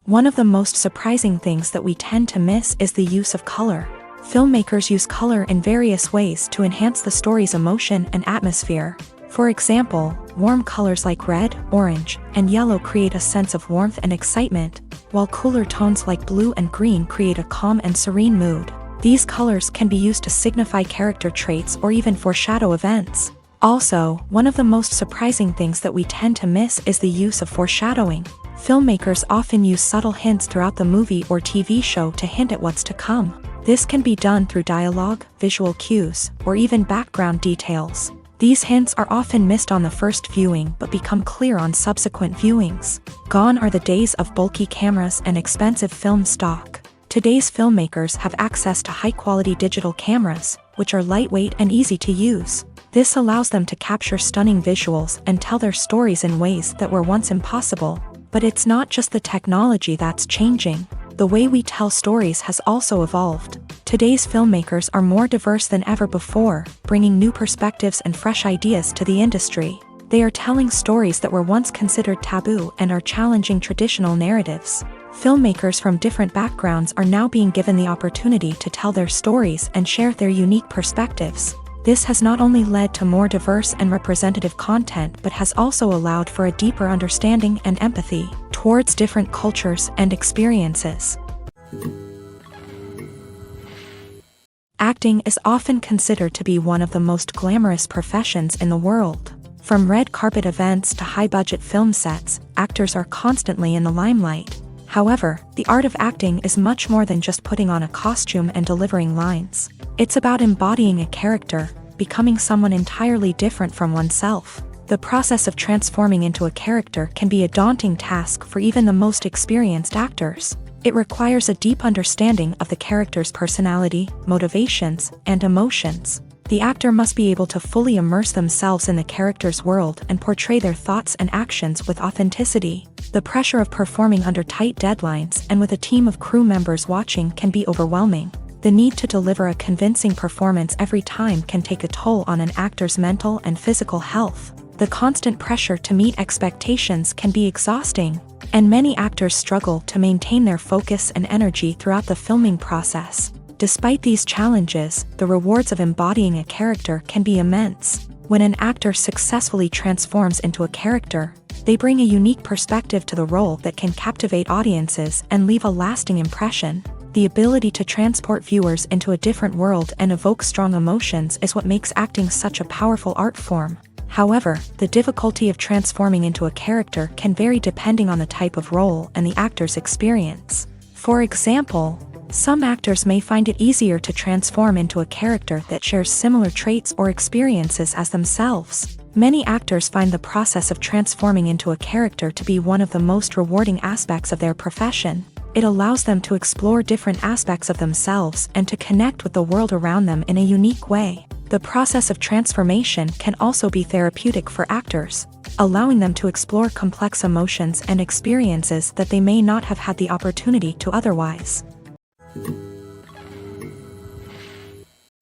One of the most surprising things that we tend to miss is the use of color. Filmmakers use color in various ways to enhance the story's emotion and atmosphere. For example, warm colors like red, orange, and yellow create a sense of warmth and excitement, while cooler tones like blue and green create a calm and serene mood. These colors can be used to signify character traits or even foreshadow events. Also, one of the most surprising things that we tend to miss is the use of foreshadowing. Filmmakers often use subtle hints throughout the movie or TV show to hint at what's to come. This can be done through dialogue, visual cues, or even background details. These hints are often missed on the first viewing but become clear on subsequent viewings. Gone are the days of bulky cameras and expensive film stock. Today's filmmakers have access to high-quality digital cameras, which are lightweight and easy to use. This allows them to capture stunning visuals and tell their stories in ways that were once impossible. But it's not just the technology that's changing. The way we tell stories has also evolved. Today's filmmakers are more diverse than ever before, bringing new perspectives and fresh ideas to the industry. They are telling stories that were once considered taboo and are challenging traditional narratives. Filmmakers from different backgrounds are now being given the opportunity to tell their stories and share their unique perspectives. This has not only led to more diverse and representative content but has also allowed for a deeper understanding and empathy towards different cultures and experiences. Acting is often considered to be one of the most glamorous professions in the world. From red carpet events to high-budget film sets, actors are constantly in the limelight. However, the art of acting is much more than just putting on a costume and delivering lines. It's about embodying a character, becoming someone entirely different from oneself. The process of transforming into a character can be a daunting task for even the most experienced actors. It requires a deep understanding of the character's personality, motivations, and emotions. The actor must be able to fully immerse themselves in the character's world and portray their thoughts and actions with authenticity. The pressure of performing under tight deadlines and with a team of crew members watching can be overwhelming. The need to deliver a convincing performance every time can take a toll on an actor's mental and physical health. The constant pressure to meet expectations can be exhausting, and many actors struggle to maintain their focus and energy throughout the filming process. Despite these challenges, the rewards of embodying a character can be immense. When an actor successfully transforms into a character, they bring a unique perspective to the role that can captivate audiences and leave a lasting impression. The ability to transport viewers into a different world and evoke strong emotions is what makes acting such a powerful art form. However, the difficulty of transforming into a character can vary depending on the type of role and the actor's experience. For example, some actors may find it easier to transform into a character that shares similar traits or experiences as themselves. Many actors find the process of transforming into a character to be one of the most rewarding aspects of their profession. It allows them to explore different aspects of themselves and to connect with the world around them in a unique way. The process of transformation can also be therapeutic for actors, allowing them to explore complex emotions and experiences that they may not have had the opportunity to otherwise.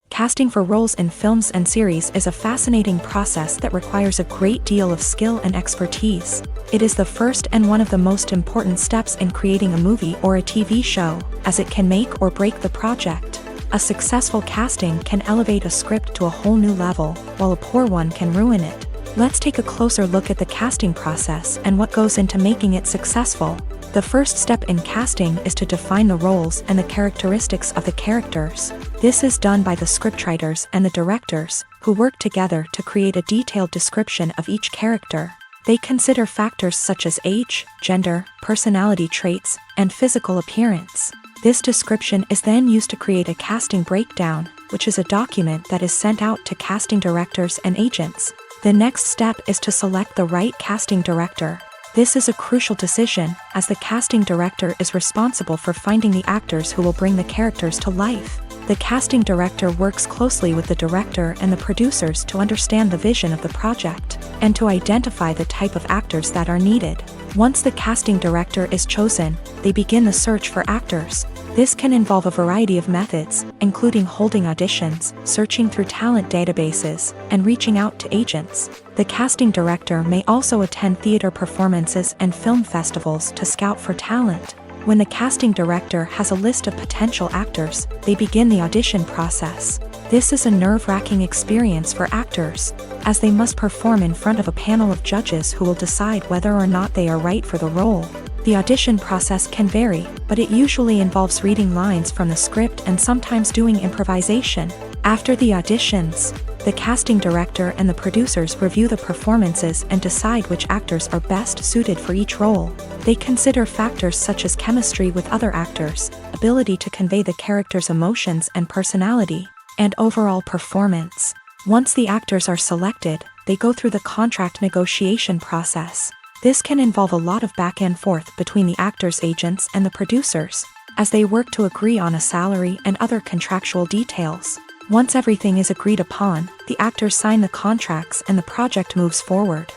Casting for roles in films and series is a fascinating process that requires a great deal of skill and expertise. It is the first and one of the most important steps in creating a movie or a TV show, as it can make or break the project. A successful casting can elevate a script to a whole new level, while a poor one can ruin it. Let's take a closer look at the casting process and what goes into making it successful. The first step in casting is to define the roles and the characteristics of the characters. This is done by the scriptwriters and the directors, who work together to create a detailed description of each character. They consider factors such as age, gender, personality traits, and physical appearance. This description is then used to create a casting breakdown, which is a document that is sent out to casting directors and agents. The next step is to select the right casting director. This is a crucial decision, as the casting director is responsible for finding the actors who will bring the characters to life. The casting director works closely with the director and the producers to understand the vision of the project, and to identify the type of actors that are needed. Once the casting director is chosen, they begin the search for actors. This can involve a variety of methods, including holding auditions, searching through talent databases, and reaching out to agents. The casting director may also attend theater performances and film festivals to scout for talent. When the casting director has a list of potential actors, they begin the audition process. This is a nerve-wracking experience for actors, as they must perform in front of a panel of judges who will decide whether or not they are right for the role. The audition process can vary, but it usually involves reading lines from the script and sometimes doing improvisation. After the auditions, the casting director and the producers review the performances and decide which actors are best suited for each role. They consider factors such as chemistry with other actors, ability to convey the character's emotions and personality, and overall performance. Once the actors are selected, they go through the contract negotiation process. This can involve a lot of back and forth between the actors' agents and the producers, as they work to agree on a salary and other contractual details. Once everything is agreed upon, the actors sign the contracts and the project moves forward.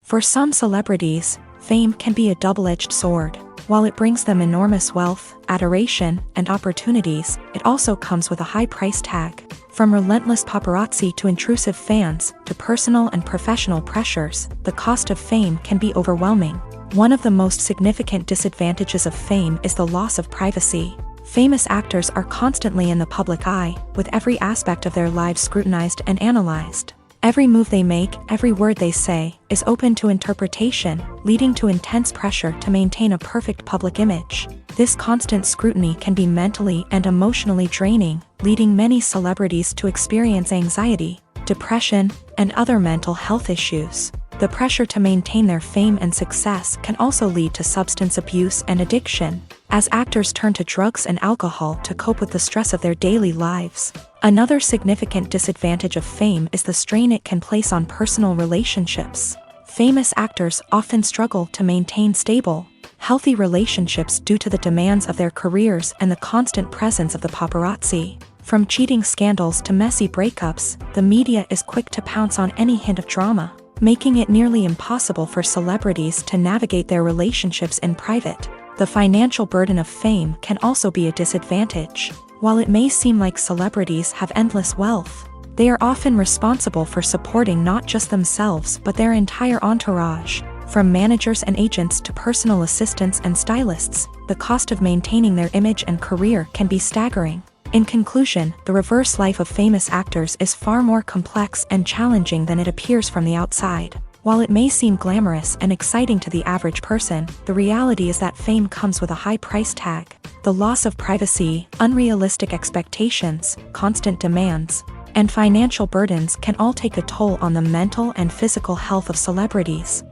For some celebrities, fame can be a double-edged sword. While it brings them enormous wealth, adoration, and opportunities, it also comes with a high price tag. From relentless paparazzi to intrusive fans, to personal and professional pressures, the cost of fame can be overwhelming. One of the most significant disadvantages of fame is the loss of privacy. Famous actors are constantly in the public eye, with every aspect of their lives scrutinized and analyzed. Every move they make, every word they say, is open to interpretation, leading to intense pressure to maintain a perfect public image. This constant scrutiny can be mentally and emotionally draining, leading many celebrities to experience anxiety, depression, and other mental health issues. The pressure to maintain their fame and success can also lead to substance abuse and addiction, as actors turn to drugs and alcohol to cope with the stress of their daily lives. Another significant disadvantage of fame is the strain it can place on personal relationships. Famous actors often struggle to maintain stable, healthy relationships due to the demands of their careers and the constant presence of the paparazzi. From cheating scandals to messy breakups, the media is quick to pounce on any hint of drama, making it nearly impossible for celebrities to navigate their relationships in private. The financial burden of fame can also be a disadvantage. While it may seem like celebrities have endless wealth, they are often responsible for supporting not just themselves but their entire entourage. From managers and agents to personal assistants and stylists, the cost of maintaining their image and career can be staggering. In conclusion, the reverse life of famous actors is far more complex and challenging than it appears from the outside. While it may seem glamorous and exciting to the average person, the reality is that fame comes with a high price tag. The loss of privacy, unrealistic expectations, constant demands, and financial burdens can all take a toll on the mental and physical health of celebrities.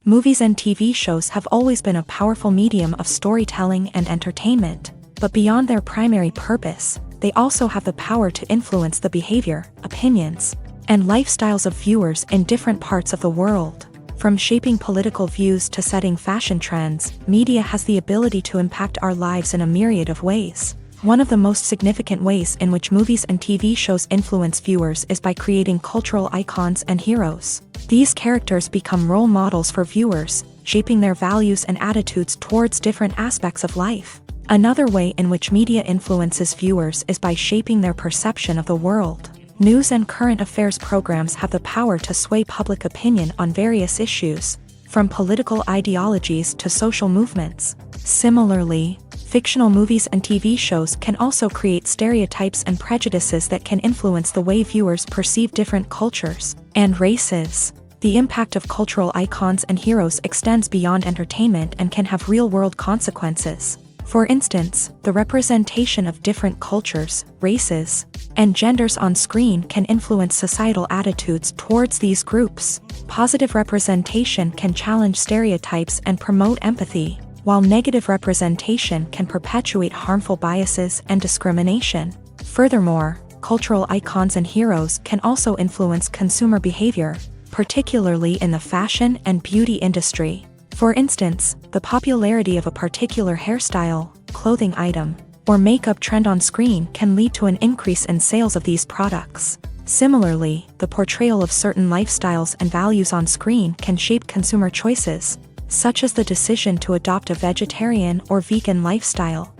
Movies and TV shows have always been a powerful medium of storytelling and entertainment, but beyond their primary purpose, they also have the power to influence the behavior, opinions, and lifestyles of viewers in different parts of the world. From shaping political views to setting fashion trends, media has the ability to impact our lives in a myriad of ways. One of the most significant ways in which movies and TV shows influence viewers is by creating cultural icons and heroes. These characters become role models for viewers, shaping their values and attitudes towards different aspects of life. Another way in which media influences viewers is by shaping their perception of the world. News and current affairs programs have the power to sway public opinion on various issues, from political ideologies to social movements. Similarly, fictional movies and TV shows can also create stereotypes and prejudices that can influence the way viewers perceive different cultures and races. The impact of cultural icons and heroes extends beyond entertainment and can have real-world consequences. For instance, the representation of different cultures, races, and genders on screen can influence societal attitudes towards these groups. Positive representation can challenge stereotypes and promote empathy, while negative representation can perpetuate harmful biases and discrimination. Furthermore, cultural icons and heroes can also influence consumer behavior, particularly in the fashion and beauty industry. For instance, the popularity of a particular hairstyle, clothing item, or makeup trend on screen can lead to an increase in sales of these products. Similarly, the portrayal of certain lifestyles and values on screen can shape consumer choices, such as the decision to adopt a vegetarian or vegan lifestyle.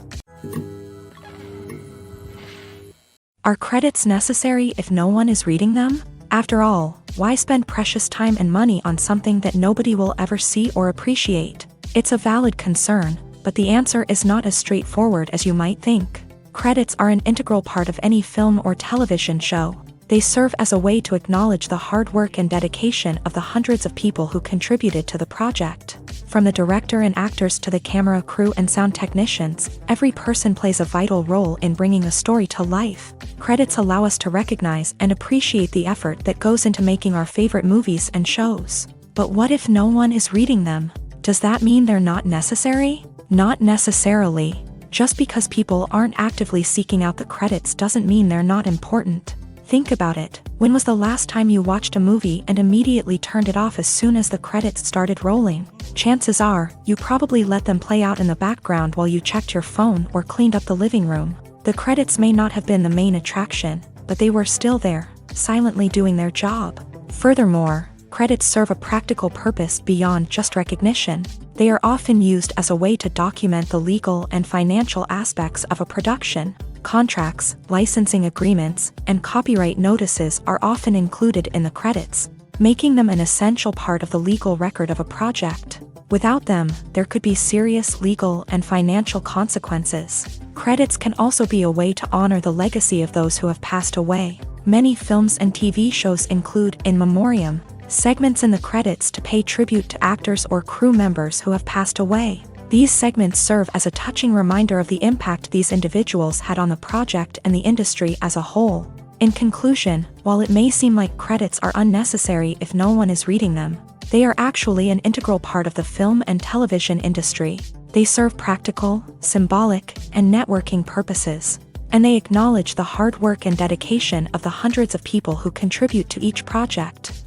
Are credits necessary if no one is reading them? After all, why spend precious time and money on something that nobody will ever see or appreciate? It's a valid concern, but the answer is not as straightforward as you might think. Credits are an integral part of any film or television show. They serve as a way to acknowledge the hard work and dedication of the hundreds of people who contributed to the project. From the director and actors to the camera crew and sound technicians, every person plays a vital role in bringing a story to life. Credits allow us to recognize and appreciate the effort that goes into making our favorite movies and shows. But what if no one is reading them? Does that mean they're not necessary? Not necessarily. Just because people aren't actively seeking out the credits doesn't mean they're not important. Think about it. When was the last time you watched a movie and immediately turned it off as soon as the credits started rolling? Chances are, you probably let them play out in the background while you checked your phone or cleaned up the living room. The credits may not have been the main attraction, but they were still there, silently doing their job. Furthermore, credits serve a practical purpose beyond just recognition. They are often used as a way to document the legal and financial aspects of a production. Contracts, licensing agreements, and copyright notices are often included in the credits, making them an essential part of the legal record of a project. Without them, there could be serious legal and financial consequences. Credits can also be a way to honor the legacy of those who have passed away. Many films and TV shows include in memoriam segments in the credits to pay tribute to actors or crew members who have passed away. These segments serve as a touching reminder of the impact these individuals had on the project and the industry as a whole. In conclusion, while it may seem like credits are unnecessary if no one is reading them, they are actually an integral part of the film and television industry. They serve practical, symbolic, and networking purposes, and they acknowledge the hard work and dedication of the hundreds of people who contribute to each project.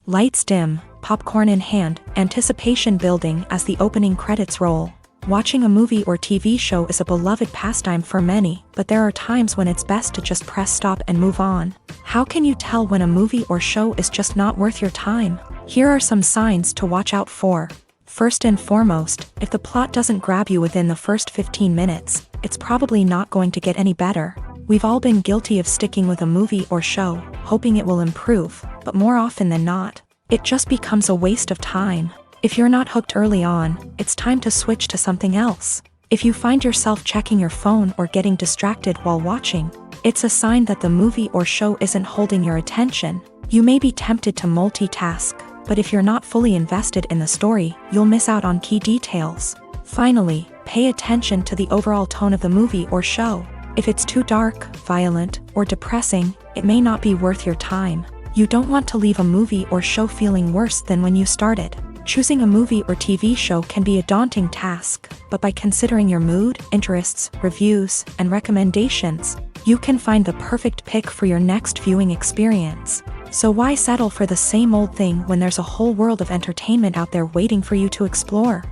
Lights dim, popcorn in hand, anticipation building as the opening credits roll. Watching a movie or TV show is a beloved pastime for many, but there are times when it's best to just press stop and move on. How can you tell when a movie or show is just not worth your time? Here are some signs to watch out for. First and foremost, if the plot doesn't grab you within the first 15 minutes, it's probably not going to get any better. We've all been guilty of sticking with a movie or show, hoping it will improve, but more often than not, it just becomes a waste of time. If you're not hooked early on, it's time to switch to something else. If you find yourself checking your phone or getting distracted while watching, it's a sign that the movie or show isn't holding your attention. You may be tempted to multitask, but if you're not fully invested in the story, you'll miss out on key details. Finally, pay attention to the overall tone of the movie or show. If it's too dark, violent, or depressing, it may not be worth your time. You don't want to leave a movie or show feeling worse than when you started. Choosing a movie or TV show can be a daunting task, but by considering your mood, interests, reviews, and recommendations, you can find the perfect pick for your next viewing experience. So why settle for the same old thing when there's a whole world of entertainment out there waiting for you to explore?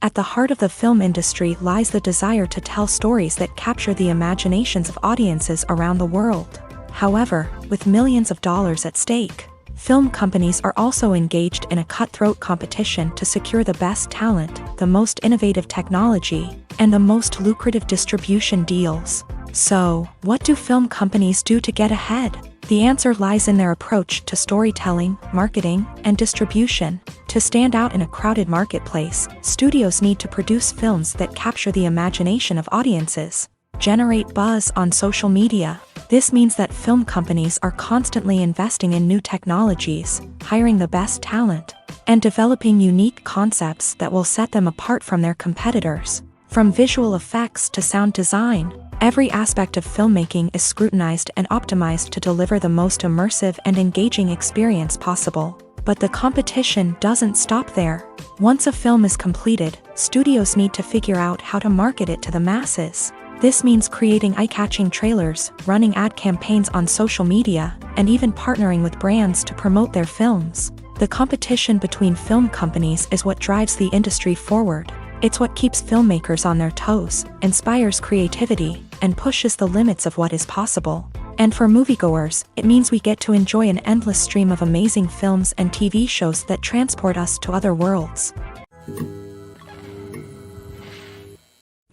At the heart of the film industry lies the desire to tell stories that capture the imaginations of audiences around the world. However, with millions of dollars at stake, film companies are also engaged in a cutthroat competition to secure the best talent, the most innovative technology, and the most lucrative distribution deals. So, what do film companies do to get ahead? The answer lies in their approach to storytelling, marketing, and distribution. To stand out in a crowded marketplace, studios need to produce films that capture the imagination of audiences, generate buzz on social media. This means that film companies are constantly investing in new technologies, hiring the best talent, and developing unique concepts that will set them apart from their competitors. From visual effects to sound design, every aspect of filmmaking is scrutinized and optimized to deliver the most immersive and engaging experience possible. But the competition doesn't stop there. Once a film is completed, studios need to figure out how to market it to the masses. This means creating eye-catching trailers, running ad campaigns on social media, and even partnering with brands to promote their films. The competition between film companies is what drives the industry forward. It's what keeps filmmakers on their toes, inspires creativity, and pushes the limits of what is possible. And for moviegoers, it means we get to enjoy an endless stream of amazing films and TV shows that transport us to other worlds.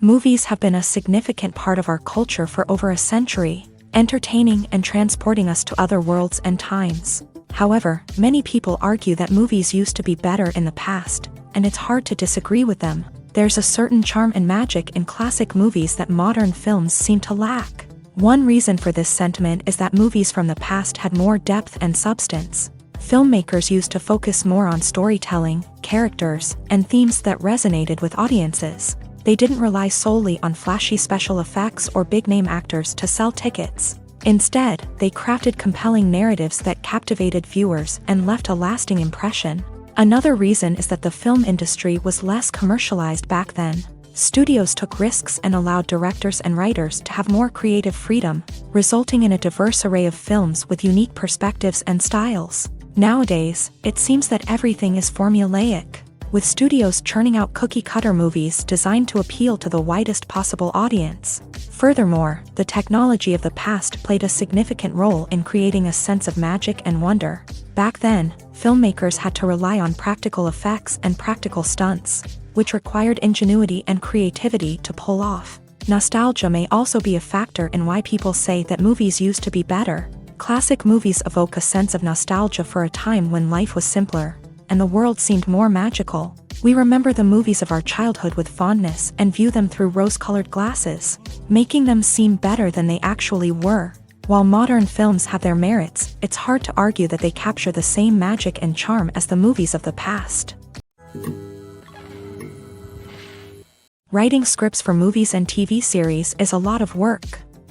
Movies have been a significant part of our culture for over a century, entertaining and transporting us to other worlds and times. However, many people argue that movies used to be better in the past, and it's hard to disagree with them. There's a certain charm and magic in classic movies that modern films seem to lack. One reason for this sentiment is that movies from the past had more depth and substance. Filmmakers used to focus more on storytelling, characters, and themes that resonated with audiences. They didn't rely solely on flashy special effects or big-name actors to sell tickets. Instead, they crafted compelling narratives that captivated viewers and left a lasting impression. Another reason is that the film industry was less commercialized back then. Studios took risks and allowed directors and writers to have more creative freedom, resulting in a diverse array of films with unique perspectives and styles. Nowadays, it seems that everything is formulaic, with studios churning out cookie-cutter movies designed to appeal to the widest possible audience. Furthermore, the technology of the past played a significant role in creating a sense of magic and wonder. Back then, filmmakers had to rely on practical effects and practical stunts, which required ingenuity and creativity to pull off. Nostalgia may also be a factor in why people say that movies used to be better. Classic movies evoke a sense of nostalgia for a time when life was simpler, and the world seemed more magical. We remember the movies of our childhood with fondness and view them through rose-colored glasses, making them seem better than they actually were. While modern films have their merits, it's hard to argue that they capture the same magic and charm as the movies of the past. Writing scripts for movies and TV series is a lot of work.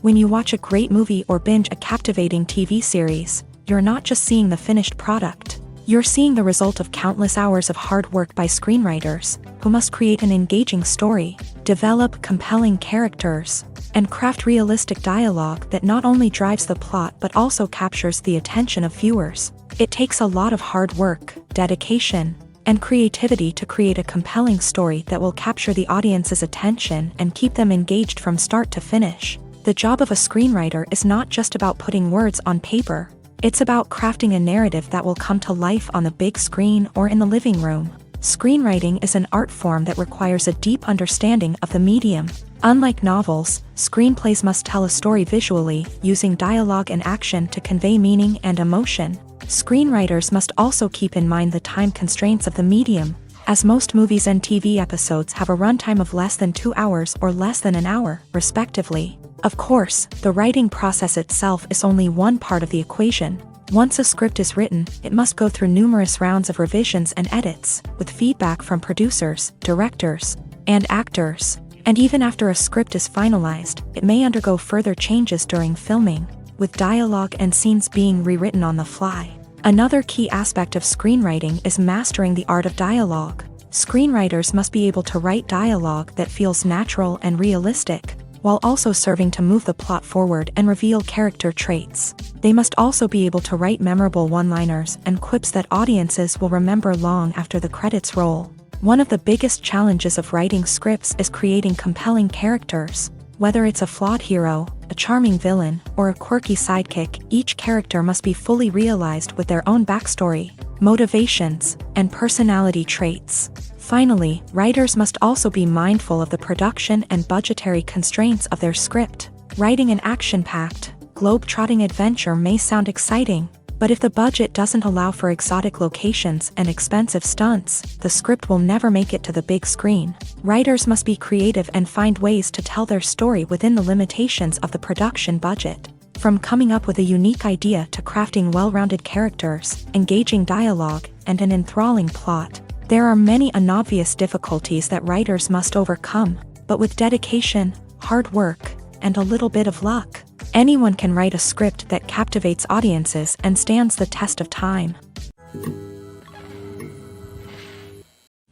When you watch a great movie or binge a captivating TV series, you're not just seeing the finished product. You're seeing the result of countless hours of hard work by screenwriters, who must create an engaging story, develop compelling characters, and craft realistic dialogue that not only drives the plot but also captures the attention of viewers. It takes a lot of hard work, dedication, and creativity to create a compelling story that will capture the audience's attention and keep them engaged from start to finish. The job of a screenwriter is not just about putting words on paper. It's about crafting a narrative that will come to life on the big screen or in the living room. Screenwriting is an art form that requires a deep understanding of the medium. Unlike novels, screenplays must tell a story visually, using dialogue and action to convey meaning and emotion. Screenwriters must also keep in mind the time constraints of the medium, as most movies and TV episodes have a runtime of less than 2 hours or less than an hour, respectively. Of course, the writing process itself is only one part of the equation. Once a script is written, it must go through numerous rounds of revisions and edits, with feedback from producers, directors, and actors. And even after a script is finalized, it may undergo further changes during filming, with dialogue and scenes being rewritten on the fly. Another key aspect of screenwriting is mastering the art of dialogue. Screenwriters must be able to write dialogue that feels natural and realistic, while also serving to move the plot forward and reveal character traits. They must also be able to write memorable one-liners and quips that audiences will remember long after the credits roll. One of the biggest challenges of writing scripts is creating compelling characters. Whether it's a flawed hero, a charming villain, or a quirky sidekick, each character must be fully realized with their own backstory, motivations, and personality traits. Finally, writers must also be mindful of the production and budgetary constraints of their script. Writing an action-packed, globe-trotting adventure may sound exciting, but if the budget doesn't allow for exotic locations and expensive stunts, the script will never make it to the big screen. Writers must be creative and find ways to tell their story within the limitations of the production budget. From coming up with a unique idea to crafting well-rounded characters, engaging dialogue, and an enthralling plot, there are many unobvious difficulties that writers must overcome, but with dedication, hard work, and a little bit of luck, anyone can write a script that captivates audiences and stands the test of time.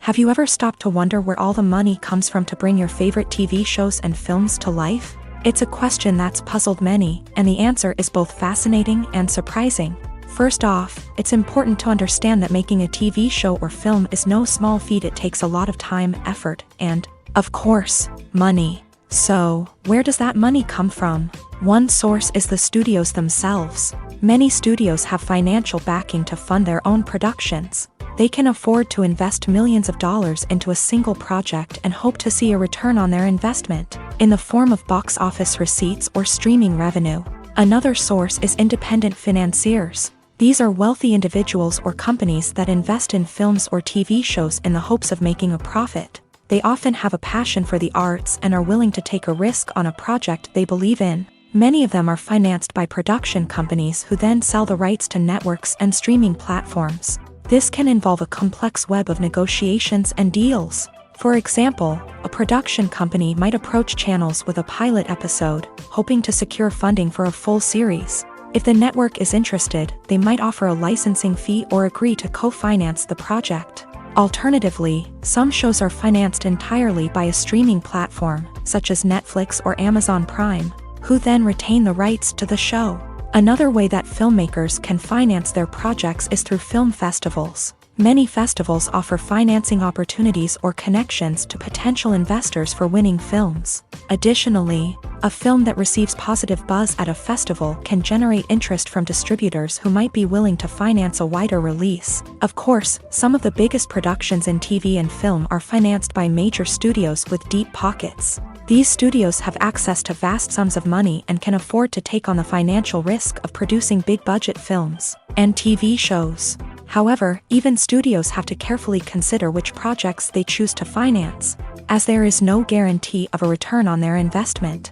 Have you ever stopped to wonder where all the money comes from to bring your favorite TV shows and films to life? It's a question that's puzzled many, and the answer is both fascinating and surprising. First off, it's important to understand that making a TV show or film is no small feat. It takes a lot of time, effort, and, of course, money. So, where does that money come from? One source is the studios themselves. Many studios have financial backing to fund their own productions. They can afford to invest millions of dollars into a single project and hope to see a return on their investment, in the form of box office receipts or streaming revenue. Another source is independent financiers. These are wealthy individuals or companies that invest in films or TV shows in the hopes of making a profit. They often have a passion for the arts and are willing to take a risk on a project they believe in. Many of them are financed by production companies who then sell the rights to networks and streaming platforms. This can involve a complex web of negotiations and deals. For example, a production company might approach channels with a pilot episode, hoping to secure funding for a full series. If the network is interested, they might offer a licensing fee or agree to co-finance the project. Alternatively, some shows are financed entirely by a streaming platform, such as Netflix or Amazon Prime, who then retain the rights to the show. Another way that filmmakers can finance their projects is through film festivals. Many festivals offer financing opportunities or connections to potential investors for winning films. Additionally, a film that receives positive buzz at a festival can generate interest from distributors who might be willing to finance a wider release. Of course, some of the biggest productions in TV and film are financed by major studios with deep pockets. These studios have access to vast sums of money and can afford to take on the financial risk of producing big-budget films and TV shows. However, even studios have to carefully consider which projects they choose to finance, as there is no guarantee of a return on their investment.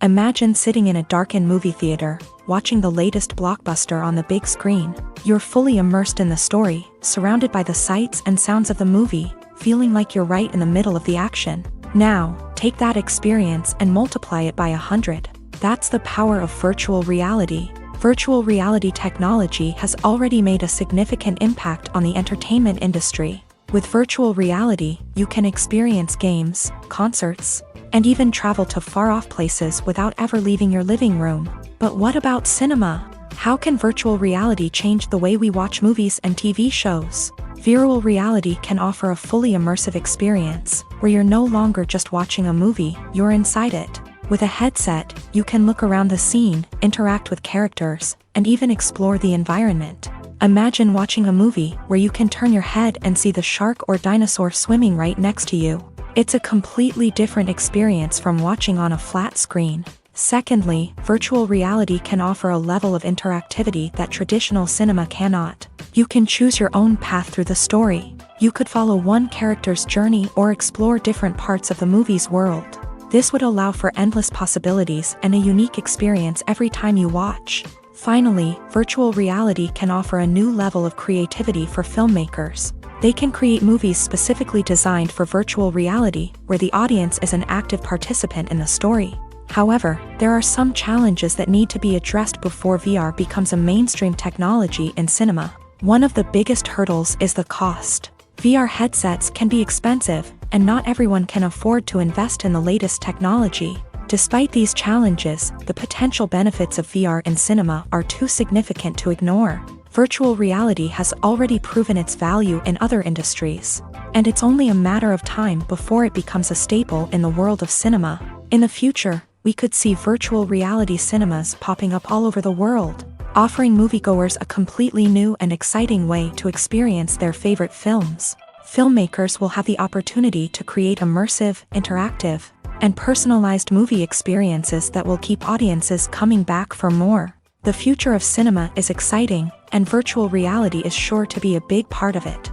Imagine sitting in a darkened movie theater, watching the latest blockbuster on the big screen. You're fully immersed in the story, surrounded by the sights and sounds of the movie, feeling like you're right in the middle of the action. Now, take that experience and multiply it by 100. That's the power of virtual reality. Virtual reality technology has already made a significant impact on the entertainment industry. With virtual reality, you can experience games, concerts, and even travel to far-off places without ever leaving your living room. But what about cinema? How can virtual reality change the way we watch movies and TV shows? Virtual reality can offer a fully immersive experience, where you're no longer just watching a movie, you're inside it. With a headset, you can look around the scene, interact with characters, and even explore the environment. Imagine watching a movie where you can turn your head and see the shark or dinosaur swimming right next to you. It's a completely different experience from watching on a flat screen. Secondly, virtual reality can offer a level of interactivity that traditional cinema cannot. You can choose your own path through the story. You could follow one character's journey or explore different parts of the movie's world. This would allow for endless possibilities and a unique experience every time you watch. Finally, virtual reality can offer a new level of creativity for filmmakers. They can create movies specifically designed for virtual reality, where the audience is an active participant in the story. However, there are some challenges that need to be addressed before VR becomes a mainstream technology in cinema. One of the biggest hurdles is the cost. VR headsets can be expensive, and not everyone can afford to invest in the latest technology. Despite these challenges, the potential benefits of VR in cinema are too significant to ignore. Virtual reality has already proven its value in other industries, and it's only a matter of time before it becomes a staple in the world of cinema. In the future, we could see virtual reality cinemas popping up all over the world, offering moviegoers a completely new and exciting way to experience their favorite films. Filmmakers will have the opportunity to create immersive, interactive, and personalized movie experiences that will keep audiences coming back for more. The future of cinema is exciting, and virtual reality is sure to be a big part of it.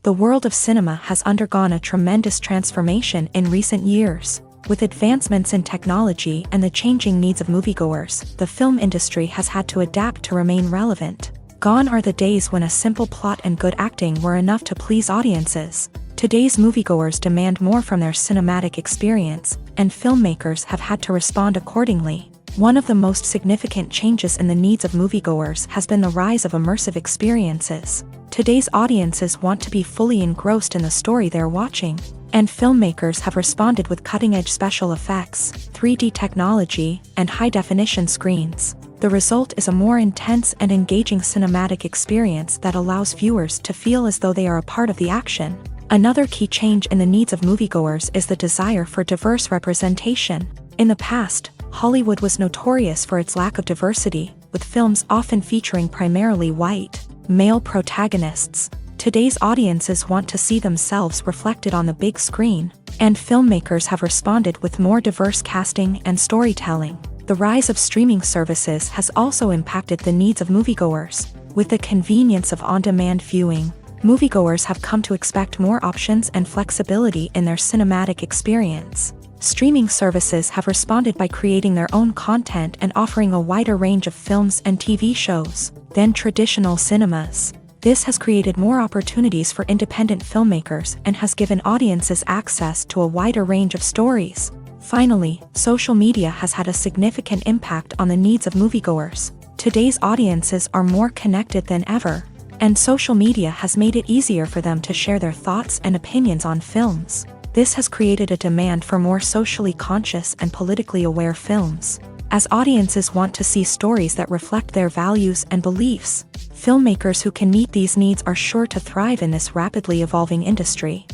The world of cinema has undergone a tremendous transformation in recent years. With advancements in technology and the changing needs of moviegoers, the film industry has had to adapt to remain relevant. Gone are the days when a simple plot and good acting were enough to please audiences. Today's moviegoers demand more from their cinematic experience, and filmmakers have had to respond accordingly. One of the most significant changes in the needs of moviegoers has been the rise of immersive experiences. Today's audiences want to be fully engrossed in the story they're watching, and filmmakers have responded with cutting-edge special effects, 3D technology, and high-definition screens. The result is a more intense and engaging cinematic experience that allows viewers to feel as though they are a part of the action. Another key change in the needs of moviegoers is the desire for diverse representation. In the past, Hollywood was notorious for its lack of diversity, with films often featuring primarily white, male protagonists. Today's audiences want to see themselves reflected on the big screen, and filmmakers have responded with more diverse casting and storytelling. The rise of streaming services has also impacted the needs of moviegoers. With the convenience of on-demand viewing, moviegoers have come to expect more options and flexibility in their cinematic experience. Streaming services have responded by creating their own content and offering a wider range of films and TV shows than traditional cinemas. This has created more opportunities for independent filmmakers and has given audiences access to a wider range of stories. Finally, social media has had a significant impact on the needs of moviegoers. Today's audiences are more connected than ever, and social media has made it easier for them to share their thoughts and opinions on films. This has created a demand for more socially conscious and politically aware films. As audiences want to see stories that reflect their values and beliefs, filmmakers who can meet these needs are sure to thrive in this rapidly evolving industry.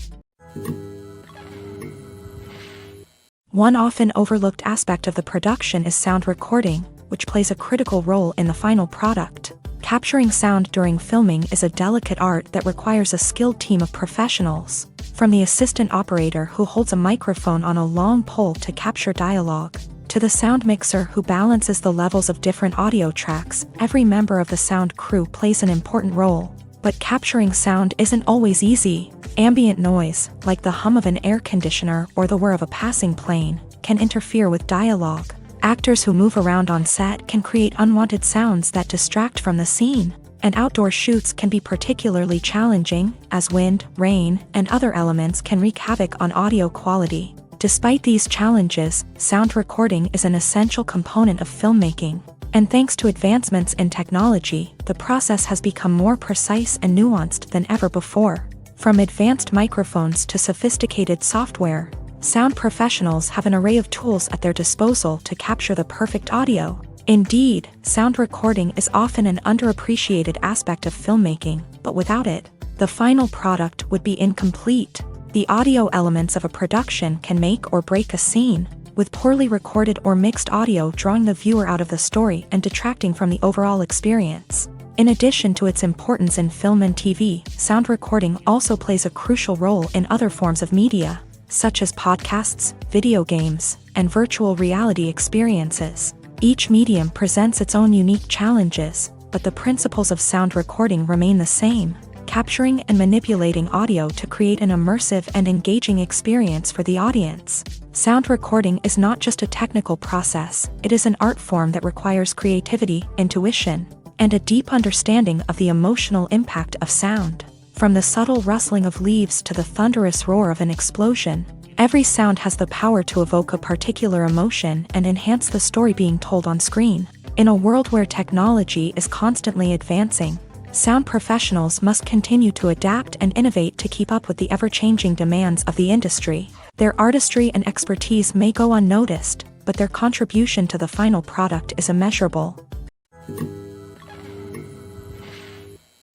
One often overlooked aspect of the production is sound recording, which plays a critical role in the final product. Capturing sound during filming is a delicate art that requires a skilled team of professionals. From the assistant operator who holds a microphone on a long pole to capture dialogue, to the sound mixer who balances the levels of different audio tracks, every member of the sound crew plays an important role. But capturing sound isn't always easy. Ambient noise, like the hum of an air conditioner or the whir of a passing plane, can interfere with dialogue. Actors who move around on set can create unwanted sounds that distract from the scene, and outdoor shoots can be particularly challenging, as wind, rain, and other elements can wreak havoc on audio quality. Despite these challenges, sound recording is an essential component of filmmaking, and thanks to advancements in technology, the process has become more precise and nuanced than ever before. From advanced microphones to sophisticated software, sound professionals have an array of tools at their disposal to capture the perfect audio. Indeed, sound recording is often an underappreciated aspect of filmmaking, but without it, the final product would be incomplete. The audio elements of a production can make or break a scene, with poorly recorded or mixed audio drawing the viewer out of the story and detracting from the overall experience. In addition to its importance in film and TV, sound recording also plays a crucial role in other forms of media, such as podcasts, video games, and virtual reality experiences. Each medium presents its own unique challenges, but the principles of sound recording remain the same: capturing and manipulating audio to create an immersive and engaging experience for the audience. Sound recording is not just a technical process, it is an art form that requires creativity, intuition, and a deep understanding of the emotional impact of sound. From the subtle rustling of leaves to the thunderous roar of an explosion, Every sound has the power to evoke a particular emotion and enhance the story being told on screen. In a world where technology is constantly advancing, sound professionals must continue to adapt and innovate to keep up with the ever-changing demands of the industry. Their artistry and expertise may go unnoticed, but their contribution to the final product is immeasurable.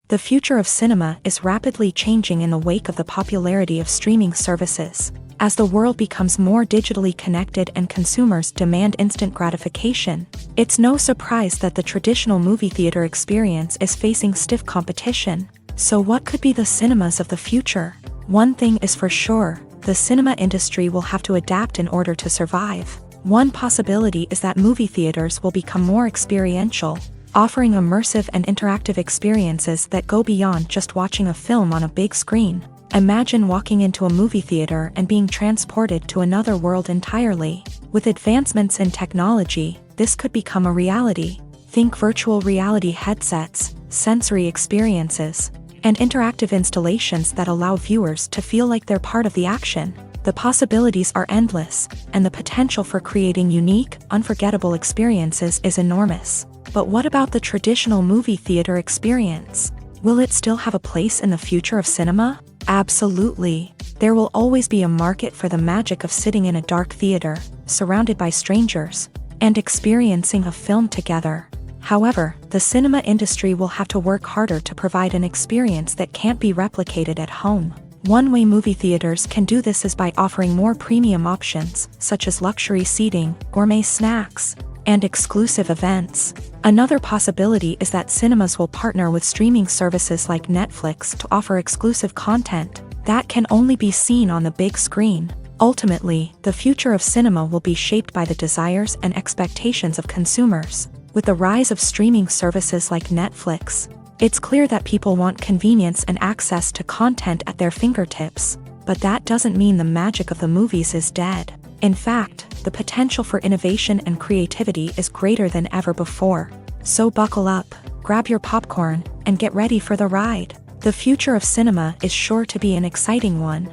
The future of cinema is rapidly changing in the wake of the popularity of streaming services. As the world becomes more digitally connected and consumers demand instant gratification, it's no surprise that the traditional movie theater experience is facing stiff competition. So what could be the cinemas of the future? One thing is for sure, the cinema industry will have to adapt in order to survive. One possibility is that movie theaters will become more experiential, offering immersive and interactive experiences that go beyond just watching a film on a big screen. Imagine walking into a movie theater and being transported to another world entirely. With advancements in technology, this could become a reality. Think virtual reality headsets, sensory experiences, and interactive installations that allow viewers to feel like they're part of the action. The possibilities are endless, and the potential for creating unique, unforgettable experiences is enormous. But what about the traditional movie theater experience? Will it still have a place in the future of cinema? Absolutely. There will always be a market for the magic of sitting in a dark theater, surrounded by strangers, and experiencing a film together. However, the cinema industry will have to work harder to provide an experience that can't be replicated at home. One way movie theaters can do this is by offering more premium options, such as luxury seating, gourmet snacks, and exclusive events. Another possibility is that cinemas will partner with streaming services like Netflix to offer exclusive content that can only be seen on the big screen. Ultimately, the future of cinema will be shaped by the desires and expectations of consumers. With the rise of streaming services like Netflix, it's clear that people want convenience and access to content at their fingertips. But that doesn't mean the magic of the movies is dead. In fact, the potential for innovation and creativity is greater than ever before. So buckle up, grab your popcorn, and get ready for the ride. The future of cinema is sure to be an exciting one.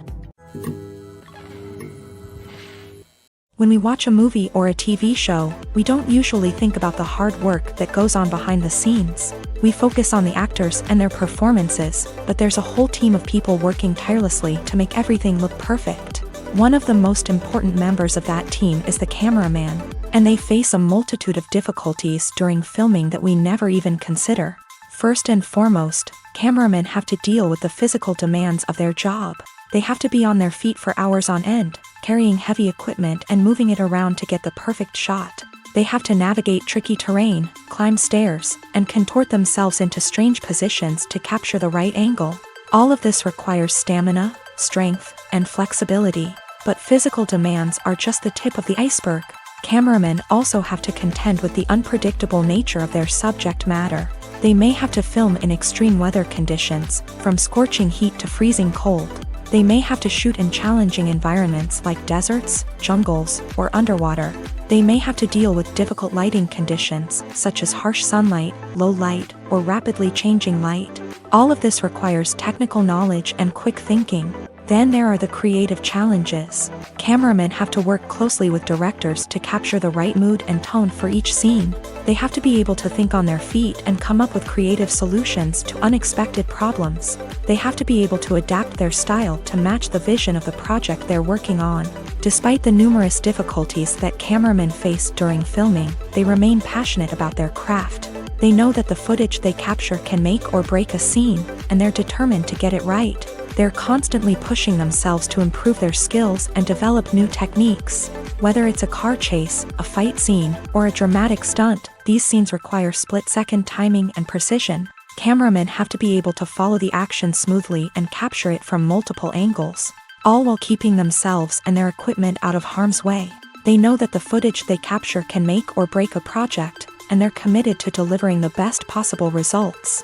When we watch a movie or a TV show, we don't usually think about the hard work that goes on behind the scenes. We focus on the actors and their performances, but there's a whole team of people working tirelessly to make everything look perfect. One of the most important members of that team is the cameraman, and they face a multitude of difficulties during filming that we never even consider. First and foremost, cameramen have to deal with the physical demands of their job. They have to be on their feet for hours on end, carrying heavy equipment and moving it around to get the perfect shot. They have to navigate tricky terrain, climb stairs, and contort themselves into strange positions to capture the right angle. All of this requires stamina, strength, and flexibility. But physical demands are just the tip of the iceberg. Cameramen also have to contend with the unpredictable nature of their subject matter. They may have to film in extreme weather conditions, from scorching heat to freezing cold. They may have to shoot in challenging environments like deserts, jungles, or underwater. They may have to deal with difficult lighting conditions, such as harsh sunlight, low light, or rapidly changing light. All of this requires technical knowledge and quick thinking. Then there are the creative challenges. Cameramen have to work closely with directors to capture the right mood and tone for each scene. They have to be able to think on their feet and come up with creative solutions to unexpected problems. They have to be able to adapt their style to match the vision of the project they're working on. Despite the numerous difficulties that cameramen face during filming, they remain passionate about their craft. They know that the footage they capture can make or break a scene, and they're determined to get it right. They're constantly pushing themselves to improve their skills and develop new techniques. Whether it's a car chase, a fight scene, or a dramatic stunt, these scenes require split-second timing and precision. Cameramen have to be able to follow the action smoothly and capture it from multiple angles, all while keeping themselves and their equipment out of harm's way. They know that the footage they capture can make or break a project, and they're committed to delivering the best possible results.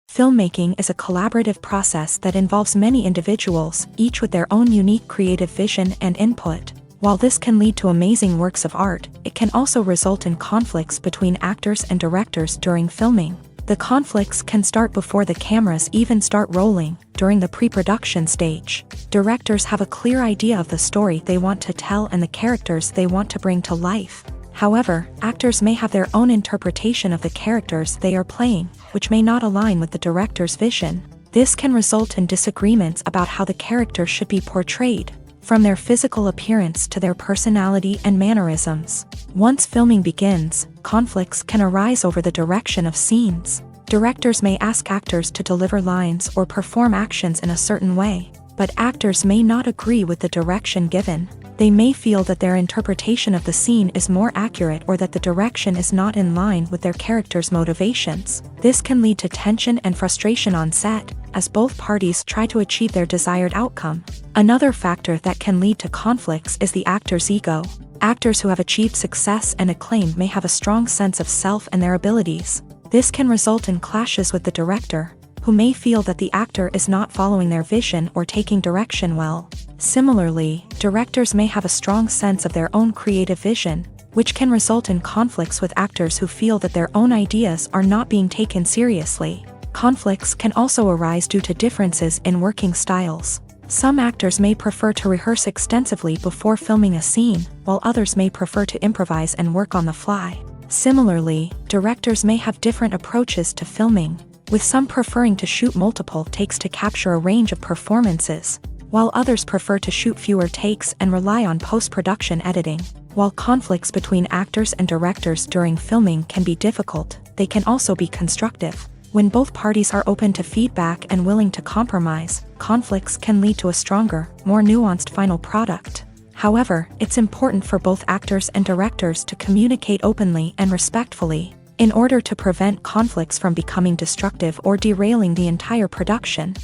Filmmaking is a collaborative process that involves many individuals, each with their own unique creative vision and input. While this can lead to amazing works of art, it can also result in conflicts between actors and directors during filming. The conflicts can start before the cameras even start rolling, during the pre-production stage. Directors have a clear idea of the story they want to tell and the characters they want to bring to life. However, actors may have their own interpretation of the characters they are playing, which may not align with the director's vision. This can result in disagreements about how the character should be portrayed, from their physical appearance to their personality and mannerisms. Once filming begins, conflicts can arise over the direction of scenes. Directors may ask actors to deliver lines or perform actions in a certain way, but actors may not agree with the direction given. They may feel that their interpretation of the scene is more accurate or that the direction is not in line with their character's motivations. This can lead to tension and frustration on set, as both parties try to achieve their desired outcome. Another factor that can lead to conflicts is the actor's ego. Actors who have achieved success and acclaim may have a strong sense of self and their abilities. This can result in clashes with the director, who may feel that the actor is not following their vision or taking direction well. Similarly, directors may have a strong sense of their own creative vision, which can result in conflicts with actors who feel that their own ideas are not being taken seriously. Conflicts can also arise due to differences in working styles. Some actors may prefer to rehearse extensively before filming a scene, while others may prefer to improvise and work on the fly. Similarly, directors may have different approaches to filming, with some preferring to shoot multiple takes to capture a range of performances, while others prefer to shoot fewer takes and rely on post-production editing. While conflicts between actors and directors during filming can be difficult, they can also be constructive. When both parties are open to feedback and willing to compromise, conflicts can lead to a stronger, more nuanced final product. However, it's important for both actors and directors to communicate openly and respectfully, in order to prevent conflicts from becoming destructive or derailing the entire production.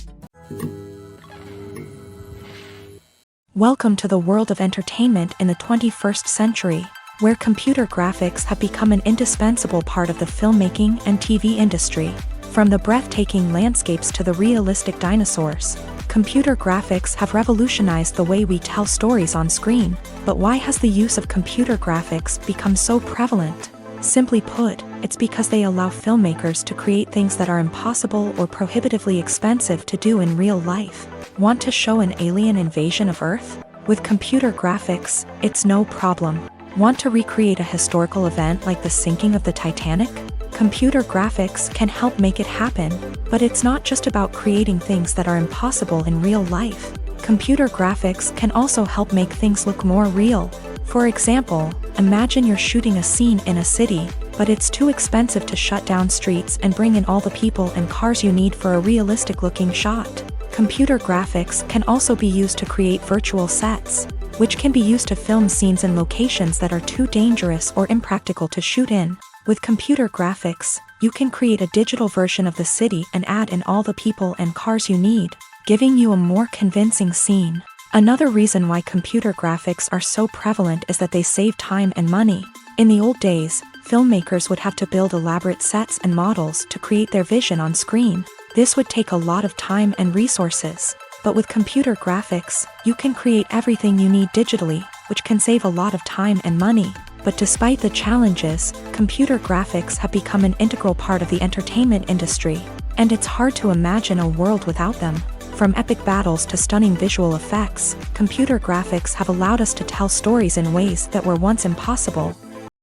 Welcome to the world of entertainment in the 21st century, where computer graphics have become an indispensable part of the filmmaking and TV industry. From the breathtaking landscapes to the realistic dinosaurs, computer graphics have revolutionized the way we tell stories on screen. But why has the use of computer graphics become so prevalent? Simply put, it's because they allow filmmakers to create things that are impossible or prohibitively expensive to do in real life. Want to show an alien invasion of Earth? With computer graphics, it's no problem. Want to recreate a historical event like the sinking of the Titanic? Computer graphics can help make it happen, but it's not just about creating things that are impossible in real life. Computer graphics can also help make things look more real. For example, imagine you're shooting a scene in a city, but it's too expensive to shut down streets and bring in all the people and cars you need for a realistic-looking shot. Computer graphics can also be used to create virtual sets, which can be used to film scenes in locations that are too dangerous or impractical to shoot in. With computer graphics, you can create a digital version of the city and add in all the people and cars you need, giving you a more convincing scene. Another reason why computer graphics are so prevalent is that they save time and money. In the old days, filmmakers would have to build elaborate sets and models to create their vision on screen. This would take a lot of time and resources. But with computer graphics, you can create everything you need digitally, which can save a lot of time and money. But despite the challenges, computer graphics have become an integral part of the entertainment industry, and it's hard to imagine a world without them. From epic battles to stunning visual effects, computer graphics have allowed us to tell stories in ways that were once impossible.